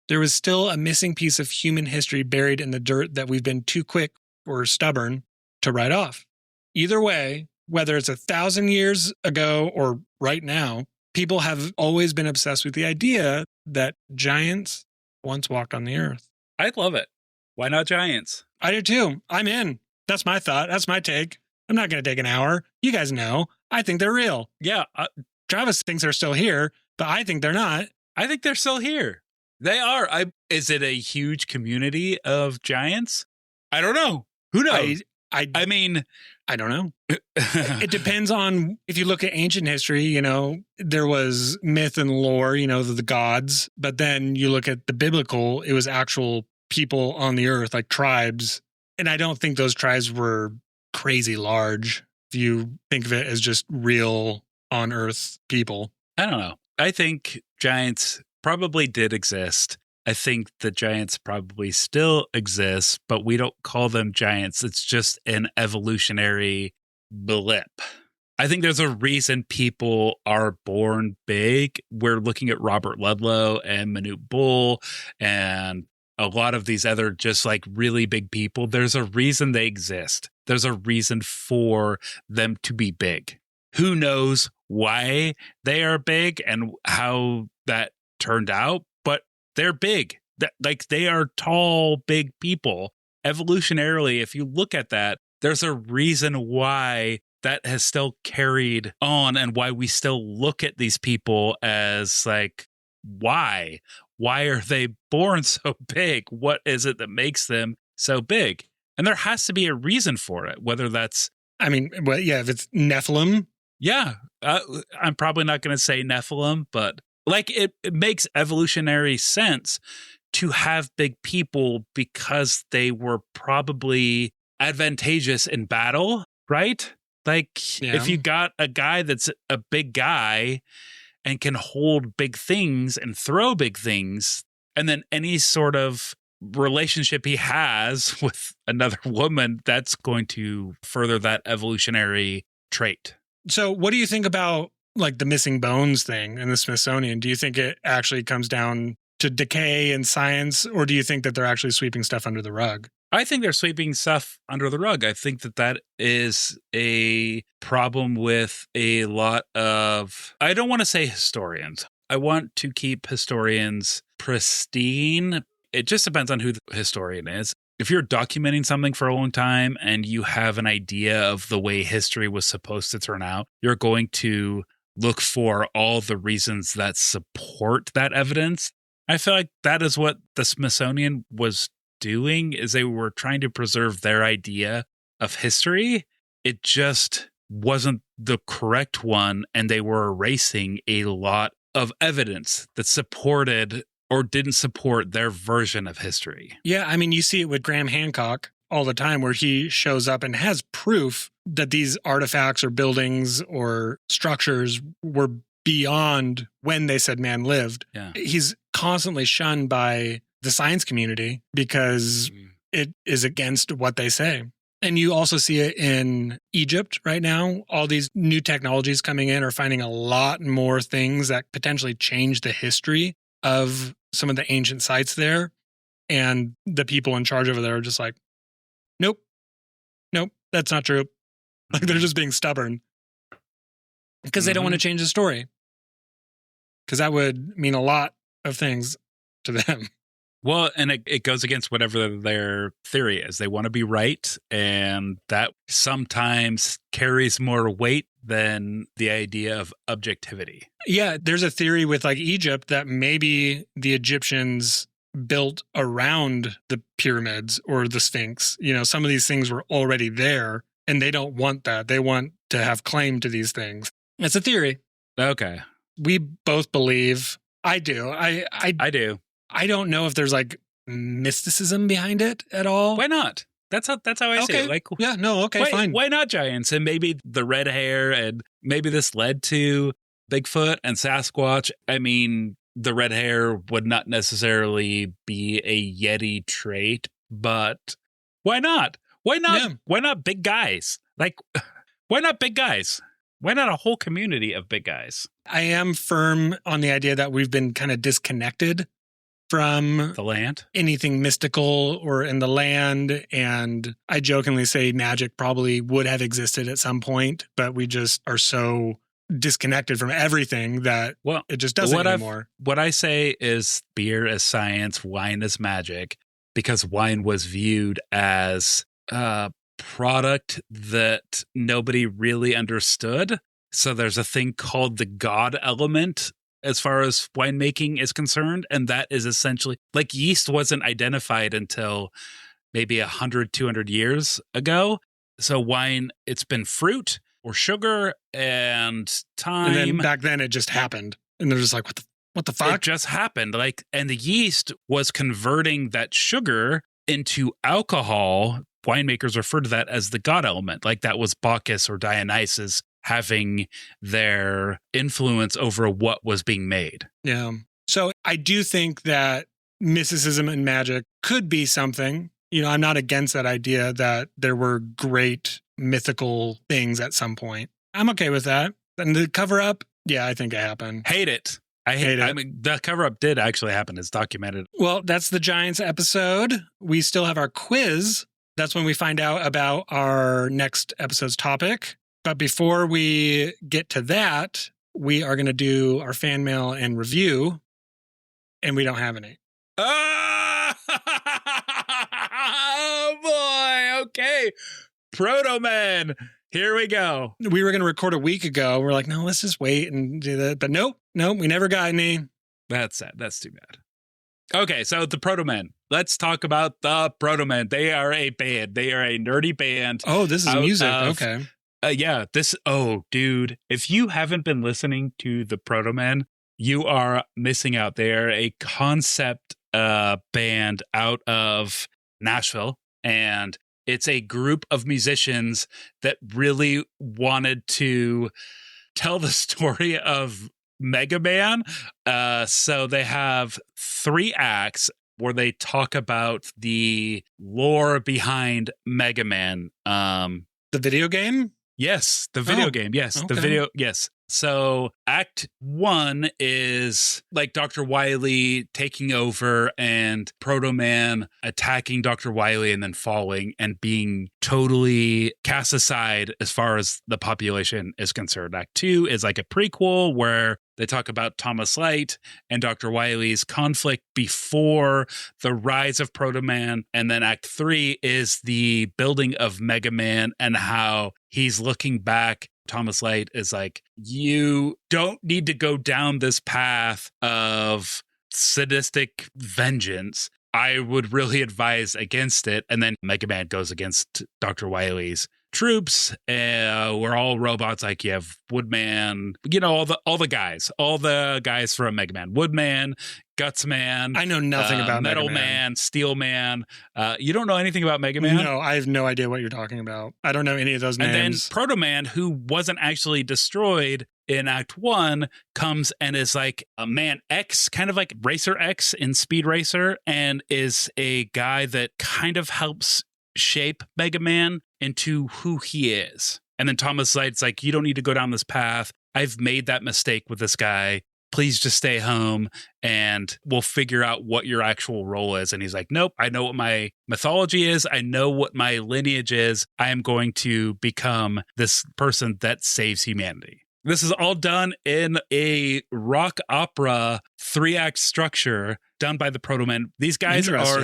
there was still a missing piece of human history buried in the dirt that we've been too quick or stubborn to write off. Either way, whether it's 1,000 years ago or right now, people have always been obsessed with the idea that giants once walked on the earth. I love it. Why not giants? I do too. I'm in. That's my thought. That's my take. I'm not going to take an hour. You guys know. I think they're real. Yeah. Travis thinks they're still here, but I think they're not. I think they're still here. They are. Is it a huge community of giants? I don't know. Who knows? I mean, I don't know. It depends on, if you look at ancient history, you know, there was myth and lore, you know, the gods. But then you look at the biblical, it was actual people on the earth, like tribes. And I don't think those tribes were crazy large if you think of it as just real on earth people. I don't know. I think giants probably did exist. I think the giants probably still exist, but we don't call them giants. It's just an evolutionary blip. I think there's a reason people are born big. We're looking at Robert Ludlow and Manute Bull and a lot of these other just like really big people. There's a reason they exist. There's a reason for them to be big. Who knows why they are big and how that turned out, but they're big. Like they are tall, big people. Evolutionarily, if you look at that, there's a reason why that has still carried on and why we still look at these people as like, why? Why are they born so big? What is it that makes them so big? And there has to be a reason for it, whether that's... I mean, well, yeah, if it's Nephilim. Yeah, I'm probably not going to say Nephilim, but like it makes evolutionary sense to have big people because they were probably advantageous in battle, right? Like if you got a guy that's a big guy and can hold big things and throw big things, and then any sort of relationship he has with another woman, that's going to further that evolutionary trait. So what do you think about like the missing bones thing in the Smithsonian? Do you think it actually comes down to decay and science, or do you think that they're actually sweeping stuff under the rug? I think they're sweeping stuff under the rug. I think that is a problem with a lot of, I don't want to say historians. I want to keep historians pristine. It just depends on who the historian is. If you're documenting something for a long time and you have an idea of the way history was supposed to turn out, you're going to look for all the reasons that support that evidence. I feel like that is what the Smithsonian was doing, is they were trying to preserve their idea of history. It just wasn't the correct one, and they were erasing a lot of evidence that supported or didn't support their version of history. Yeah, I mean, you see it with Graham Hancock all the time, where he shows up and has proof that these artifacts or buildings or structures were beyond when they said man lived. Yeah. He's constantly shunned by the science community because it is against what they say. And you also see it in Egypt right now. All these new technologies coming in are finding a lot more things that potentially change the history of some of the ancient sites there. And the people in charge over there are just like, nope, that's not true. Like they're just being stubborn because they don't want to change the story. Because that would mean a lot of things to them. Well, and it goes against whatever their theory is. They want to be right, and that sometimes carries more weight than the idea of objectivity. Yeah, there's a theory with like Egypt that maybe the Egyptians built around the pyramids or the Sphinx. You know, some of these things were already there, and they don't want that. They want to have claim to these things. It's a theory. Okay. We both believe. I do. I do. I don't know if there's like mysticism behind it at all. Why not? That's how I see it. Like, yeah, no, okay, fine. Why not giants? And maybe the red hair, and maybe this led to Bigfoot and Sasquatch. I mean, the red hair would not necessarily be a Yeti trait, but why not? Why not? Yeah. Why not big guys? Like, why not big guys? Why not a whole community of big guys? I am firm on the idea that we've been kind of disconnected from the land, anything mystical or in the land. And I jokingly say magic probably would have existed at some point, but we just are so disconnected from everything that it just doesn't anymore. What I say is beer as science, wine as magic, because wine was viewed as a product that nobody really understood. So there's a thing called the God element as far as winemaking is concerned. And that is essentially like yeast wasn't identified until maybe 100, 200 years ago. So wine, it's been fruit or sugar and time. And then back then it just happened. And they're just like, what the fuck? It just happened. Like, and the yeast was converting that sugar into alcohol. Winemakers refer to that as the God element. Like that was Bacchus or Dionysus having their influence over what was being made. Yeah. So I do think that mysticism and magic could be something. You know, I'm not against that idea that there were great mythical things at some point. I'm okay with that. And the cover up, yeah, I think it happened. Hate it. I hate it. I mean, the cover up did actually happen. It's documented. Well, that's the Giants episode. We still have our quiz. That's when we find out about our next episode's topic. But before we get to that, we are going to do our fan mail and review. And we don't have any. Oh, boy. Okay. Proto Man. Here we go. We were going to record a week ago. We're like, no, let's just wait and do that. But nope, we never got any. That's sad. That's too bad. Okay, so the Proto Men. Let's talk about the Proto Men. They are a band. They are a nerdy band. Oh, this is music. Okay. Yeah, dude. If you haven't been listening to the Proto Men, you are missing out. They are a concept band out of Nashville, and it's a group of musicians that really wanted to tell the story of Mega Man. So they have 3 acts where they talk about the lore behind Mega Man. The video game? Yes, the video game. Yes, okay. The video. Yes. So Act 1 is like Dr. Wily taking over and Proto Man attacking Dr. Wily and then falling and being totally cast aside as far as the population is concerned. Act 2 is like a prequel where they talk about Thomas Light and Dr. Wily's conflict before the rise of Proto Man. And then Act 3 is the building of Mega Man and how he's looking back. Thomas Light is like, you don't need to go down this path of sadistic vengeance. I would really advise against it. And then Mega Man goes against Dr. Wily's troops. We're all robots. Like you have Woodman, you know, all the guys from Mega Man. Woodman, Gutsman. I know nothing about Metal Mega Man, Steel Man. You don't know anything about Mega Man? No, I have no idea what you're talking about. I don't know any of those names. And then Proto Man, who wasn't actually destroyed in Act 1, comes and is like a Man X, kind of like Racer X in Speed Racer, and is a guy that kind of helps shape Mega Man into who he is. And then Thomas Light's like, you don't need to go down this path. I've made that mistake with this guy. Please just stay home and we'll figure out what your actual role is. And he's like, nope, I know what my mythology is. I know what my lineage is. I am going to become this person that saves humanity. This is all done in a rock opera 3-act structure done by the Proto Men. These guys are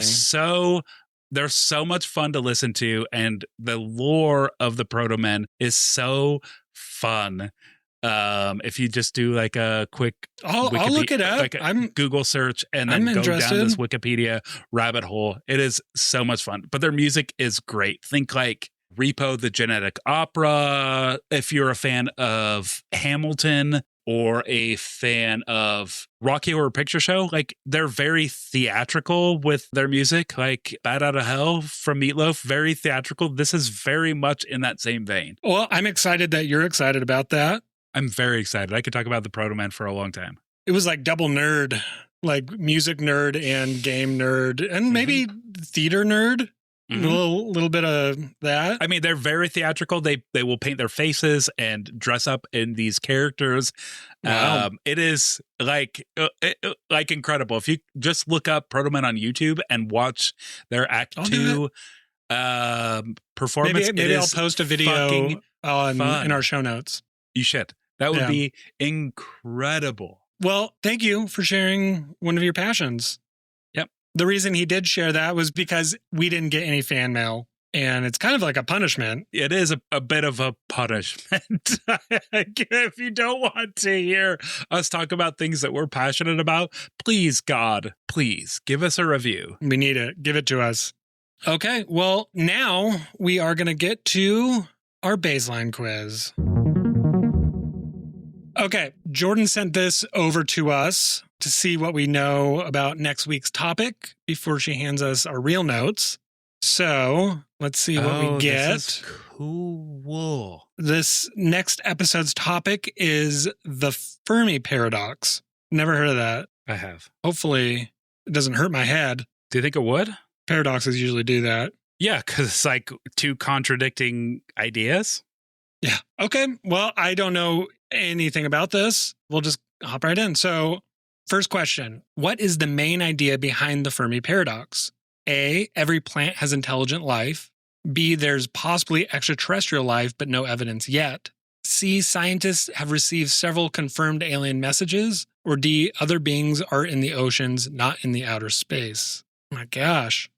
they're so much fun to listen to, and the lore of the Proto Men is so fun. If you just do like a quick I'll look it up. Like a Google search and then go down this Wikipedia rabbit hole. It is so much fun. But their music is great. Think like Repo the Genetic Opera. If you're a fan of Hamilton or a fan of Rocky Horror Picture Show, like they're very theatrical with their music, like Bat Out of Hell from Meatloaf, very theatrical. This is very much in that same vein. Well, I'm excited that you're excited about that. I'm very excited. I could talk about the Proto Man for a long time. It was like double nerd, like music nerd and game nerd and maybe theater nerd. Mm-hmm. A little bit of that. I mean, they're very theatrical. They will paint their faces and dress up in these characters. Wow. It is like incredible. If you just look up Proto Man on YouTube and watch their Act 2 performance, maybe I'll post a video in our show notes. You should. That would be incredible. Well, thank you for sharing one of your passions. Yep. The reason he did share that was because we didn't get any fan mail, and it's kind of like a punishment. It is a bit of a punishment. If you don't want to hear us talk about things that we're passionate about, please, God, please give us a review. We need it. Give it to us. Okay, well, now we are going to get to our baseline quiz. Okay, Jordan sent this over to us to see what we know about next week's topic before she hands us our real notes. So let's see what we get. This is cool. This next episode's topic is the Fermi paradox. Never heard of that. I have. Hopefully It doesn't hurt my head. Do you think it would? Paradoxes usually do that. Yeah, because it's like two contradicting ideas. Yeah. Okay. Well, I don't know anything about this. We'll just hop right in. So, first question. What is the main idea behind the Fermi paradox? A, every plant has intelligent life. B, there's possibly extraterrestrial life, but no evidence yet. C, scientists have received several confirmed alien messages. Or D, other beings are in the oceans, not in the outer space. Oh my gosh.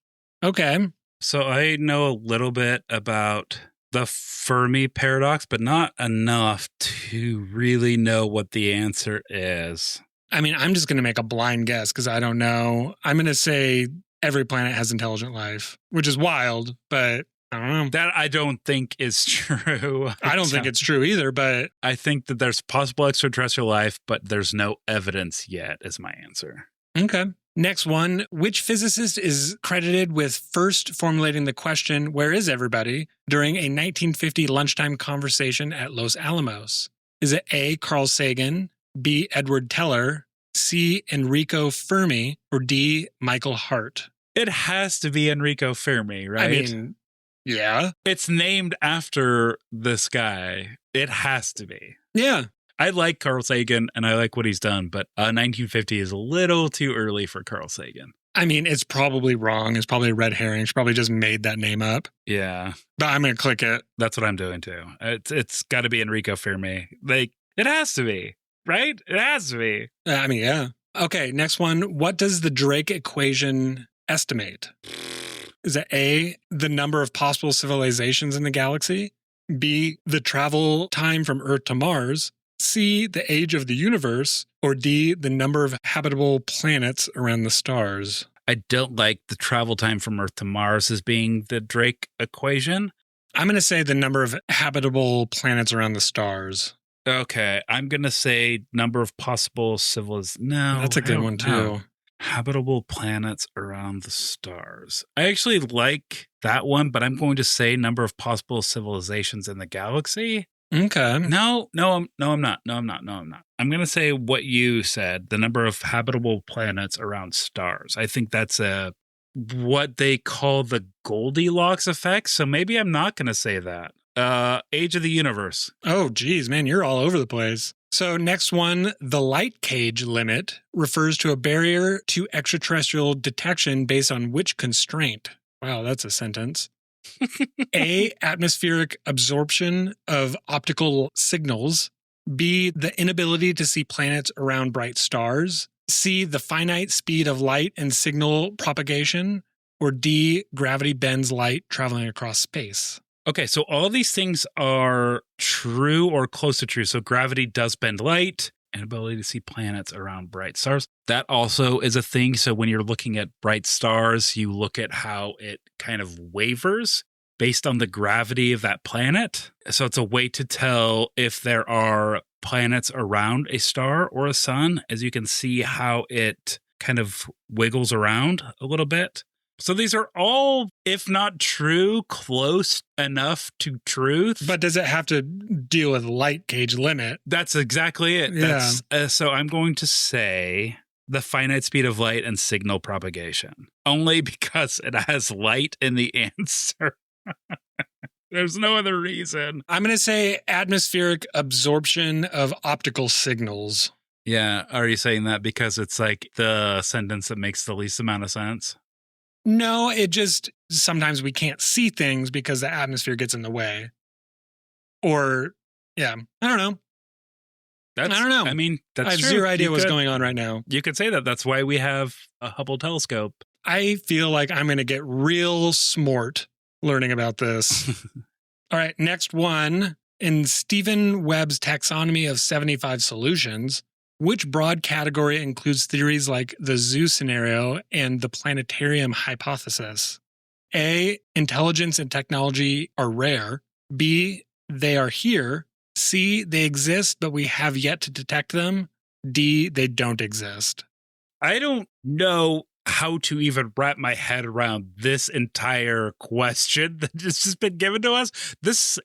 Okay. So I know a little bit about the Fermi paradox, but not enough to really know what the answer is. I mean, I'm just going to make a blind guess because I don't know. I'm going to say every planet has intelligent life, which is wild, but I don't know. That I don't think is true. I don't think it's true either, but I think that there's possible extraterrestrial life, but there's no evidence yet is my answer. Okay. Next one. Which physicist is credited with first formulating the question, where is everybody, during a 1950 lunchtime conversation at Los Alamos? Is it A, Carl Sagan, B, Edward Teller, C, Enrico Fermi, or D, Michael Hart? It has to be Enrico Fermi, right? I mean, yeah. It's named after this guy. It has to be. Yeah. I like Carl Sagan and I like what he's done, but 1950 is a little too early for Carl Sagan. I mean, it's probably wrong. It's probably a red herring. She probably just made that name up. Yeah. But I'm going to click it. That's what I'm doing too. It's got to be Enrico Fermi. Like, it has to be, right? It has to be. I mean, yeah. Okay, next one. What does the Drake equation estimate? Is it A, the number of possible civilizations in the galaxy? B, the travel time from Earth to Mars? C, the age of the universe? Or D, the number of habitable planets around the stars? I don't like the travel time from Earth to Mars as being the Drake equation. I'm going to say the number of habitable planets around the stars. Okay, I'm going to say number of possible civilizations. No, that's a good one too. Habitable planets around the stars. I actually like that one, but I'm going to say number of possible civilizations in the galaxy. Okay. No, I'm not. I'm going to say what you said, the number of habitable planets around stars. I think that's what they call the Goldilocks effect. So maybe I'm not going to say that. Age of the universe. Oh, geez, man, you're all over the place. So next one, the light cage limit refers to a barrier to extraterrestrial detection based on which constraint? Wow, that's a sentence. A, atmospheric absorption of optical signals. B, the inability to see planets around bright stars. C, the finite speed of light and signal propagation. Or D, gravity bends light traveling across space. Okay, so all these things are true or close to true. So gravity does bend light and ability to see planets around bright stars. That also is a thing. So when you're looking at bright stars, you look at how it kind of wavers based on the gravity of that planet. So it's a way to tell if there are planets around a star or a sun, as you can see how it kind of wiggles around a little bit. So these are all, if not true, close enough to truth. But does it have to deal with light cage limit? That's exactly it. Yeah. So I'm going to say the finite speed of light and signal propagation, only because it has light in the answer. There's no other reason. I'm going to say atmospheric absorption of optical signals. Yeah. Are you saying that because it's like the sentence that makes the least amount of sense? No, it just, sometimes we can't see things because the atmosphere gets in the way. Or, yeah, I don't know. I don't know. I mean, that's I have true. zero idea what's going on right now. You could say that. That's why we have a Hubble telescope. I feel like I'm going to get real smart learning about this. All right, next one. In Stephen Webb's taxonomy of 75 solutions, which broad category includes theories like the zoo scenario and the planetarium hypothesis? A, intelligence and technology are rare. B, they are here. C, they exist, but we have yet to detect them. D, they don't exist. I don't know how to even wrap my head around this entire question that has just been given to us. This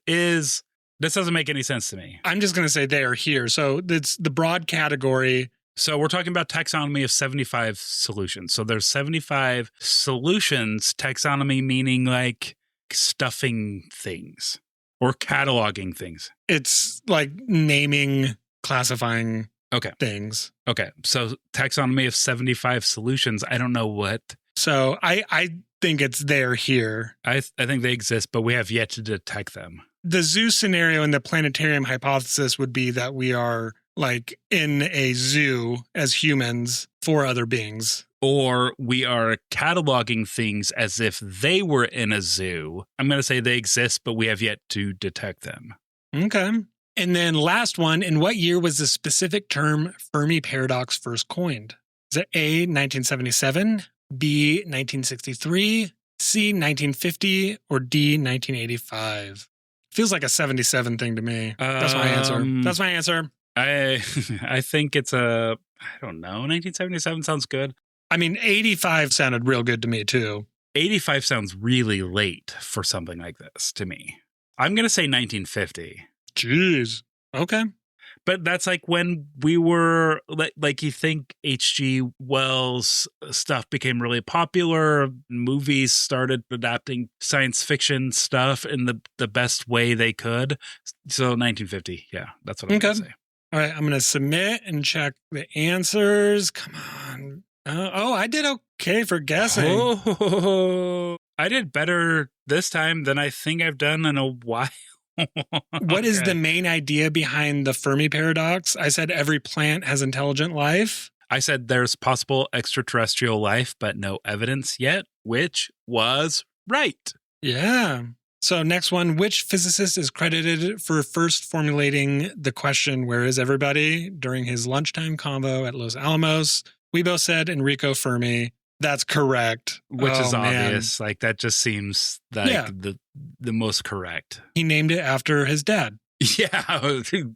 doesn't make any sense to me. I'm just going to say they are here. So it's the broad category So we're talking about taxonomy of 75 solutions. So there's 75 solutions, taxonomy meaning like stuffing things or cataloging things. It's like naming, classifying Okay. things. Okay. So taxonomy of 75 solutions. I don't know what. So I think it's there here. I think they exist, but we have yet to detect them. The zoo scenario and the planetarium hypothesis would be that we are like in a zoo as humans for other beings. Or we are cataloging things as if they were in a zoo. I'm going to say they exist, but we have yet to detect them. Okay. And then last one, in what year was the specific term Fermi paradox first coined? Is it A, 1977, B, 1963, C, 1950, or D, 1985? Feels like a 77 thing to me. That's my answer. That's my answer. I think it's I don't know, 1977 sounds good. I mean, 85 sounded real good to me too. 85 sounds really late for something like this to me. I'm going to say 1950. Jeez. Okay. But that's like when we were like you think H.G. Wells stuff became really popular. Movies started adapting science fiction stuff in the best way they could. So 1950. Yeah, that's what I'm going to say. All right. I'm going to submit and check the answers. Come on. I did okay for guessing. Oh, I did better this time than I think I've done in a while. What is the main idea behind the Fermi paradox? I said every plant has intelligent life. I said there's possible extraterrestrial life, but no evidence yet, which was right. Yeah. So next one, which physicist is credited for first formulating the question, where is everybody, during his lunchtime convo at Los Alamos? We both said Enrico Fermi. That's correct. Which is man. obvious. Like that just seems like the most correct. He named it after his dad. Yeah,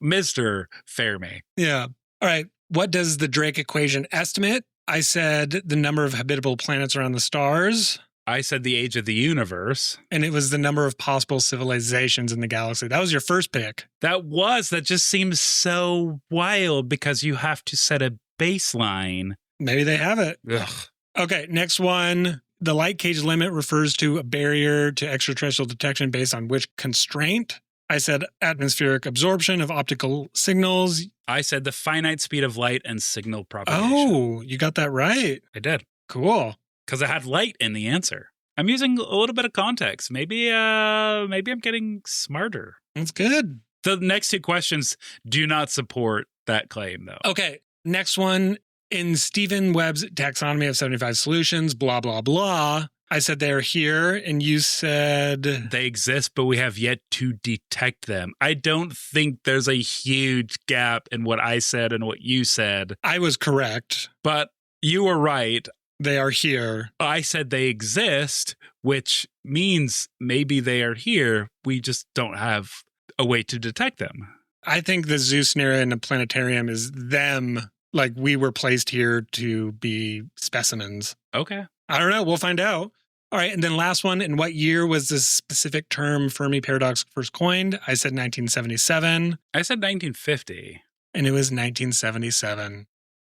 Mr. Fermi. Yeah. All right. What does the Drake equation estimate? I said the number of habitable planets around the stars. I said the age of the universe. And it was the number of possible civilizations in the galaxy. That was your first pick. That just seems so wild because you have to set a baseline. Maybe they have it. Ugh. Okay, next one. The light cage limit refers to a barrier to extraterrestrial detection based on which constraint? I said atmospheric absorption of optical signals. I said the finite speed of light and signal propagation. Oh, you got that right. I did. Cool. Because I had light in the answer. I'm using a little bit of context. Maybe I'm getting smarter. That's good. The next two questions do not support that claim, though. Okay, next one. In Stephen Webb's taxonomy of 75 solutions, blah, blah, blah, I said they're here, and you said they exist, but we have yet to detect them. I don't think there's a huge gap in what I said and what you said. I was correct. But you were right. They are here. I said they exist, which means maybe they are here. We just don't have a way to detect them. I think the zoo scenario in the planetarium is them. Like we were placed here to be specimens. Okay. I don't know. We'll find out. All right. And then last one. In what year was this specific term Fermi paradox first coined? I said 1977. I said 1950. And it was 1977.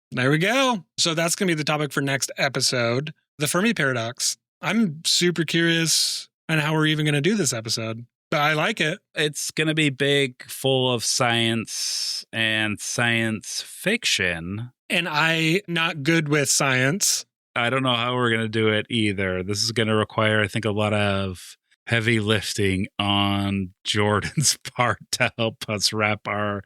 There we go. So that's going to be the topic for next episode, the Fermi paradox. I'm super curious on how we're even going to do this episode. But I like it. It's going to be big, full of science and science fiction. And I'm not good with science. I don't know how we're going to do it either. This is going to require, I think, a lot of heavy lifting on Jordan's part to help us wrap our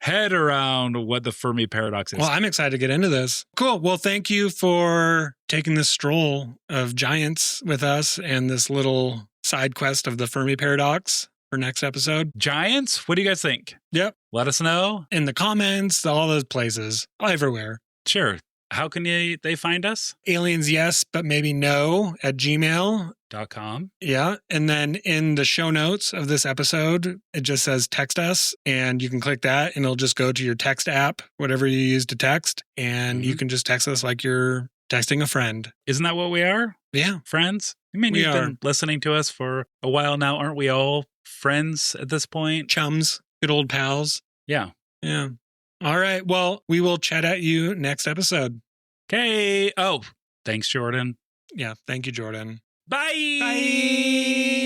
head around what the Fermi paradox is. Well, I'm excited to get into this. Cool. Well, thank you for taking this stroll of giants with us and this little side quest of the Fermi paradox for next episode. Giants? What do you guys think? Yep. Let us know. In the comments, all those places, everywhere. Sure. How can they find us? Aliens, yes, but maybe no at gmail.com. Yeah. And then in the show notes of this episode, it just says text us, and you can click that and it'll just go to your text app, whatever you use to text. And you can just text us like you're texting a friend. Isn't that what we are? Yeah. Friends? I mean, you've been listening to us for a while now. Aren't we all friends at this point? Chums. Good old pals. Yeah. Yeah. All right. Well, we will chat at you next episode. Okay. Oh, thanks, Jordan. Yeah. Thank you, Jordan. Bye. Bye.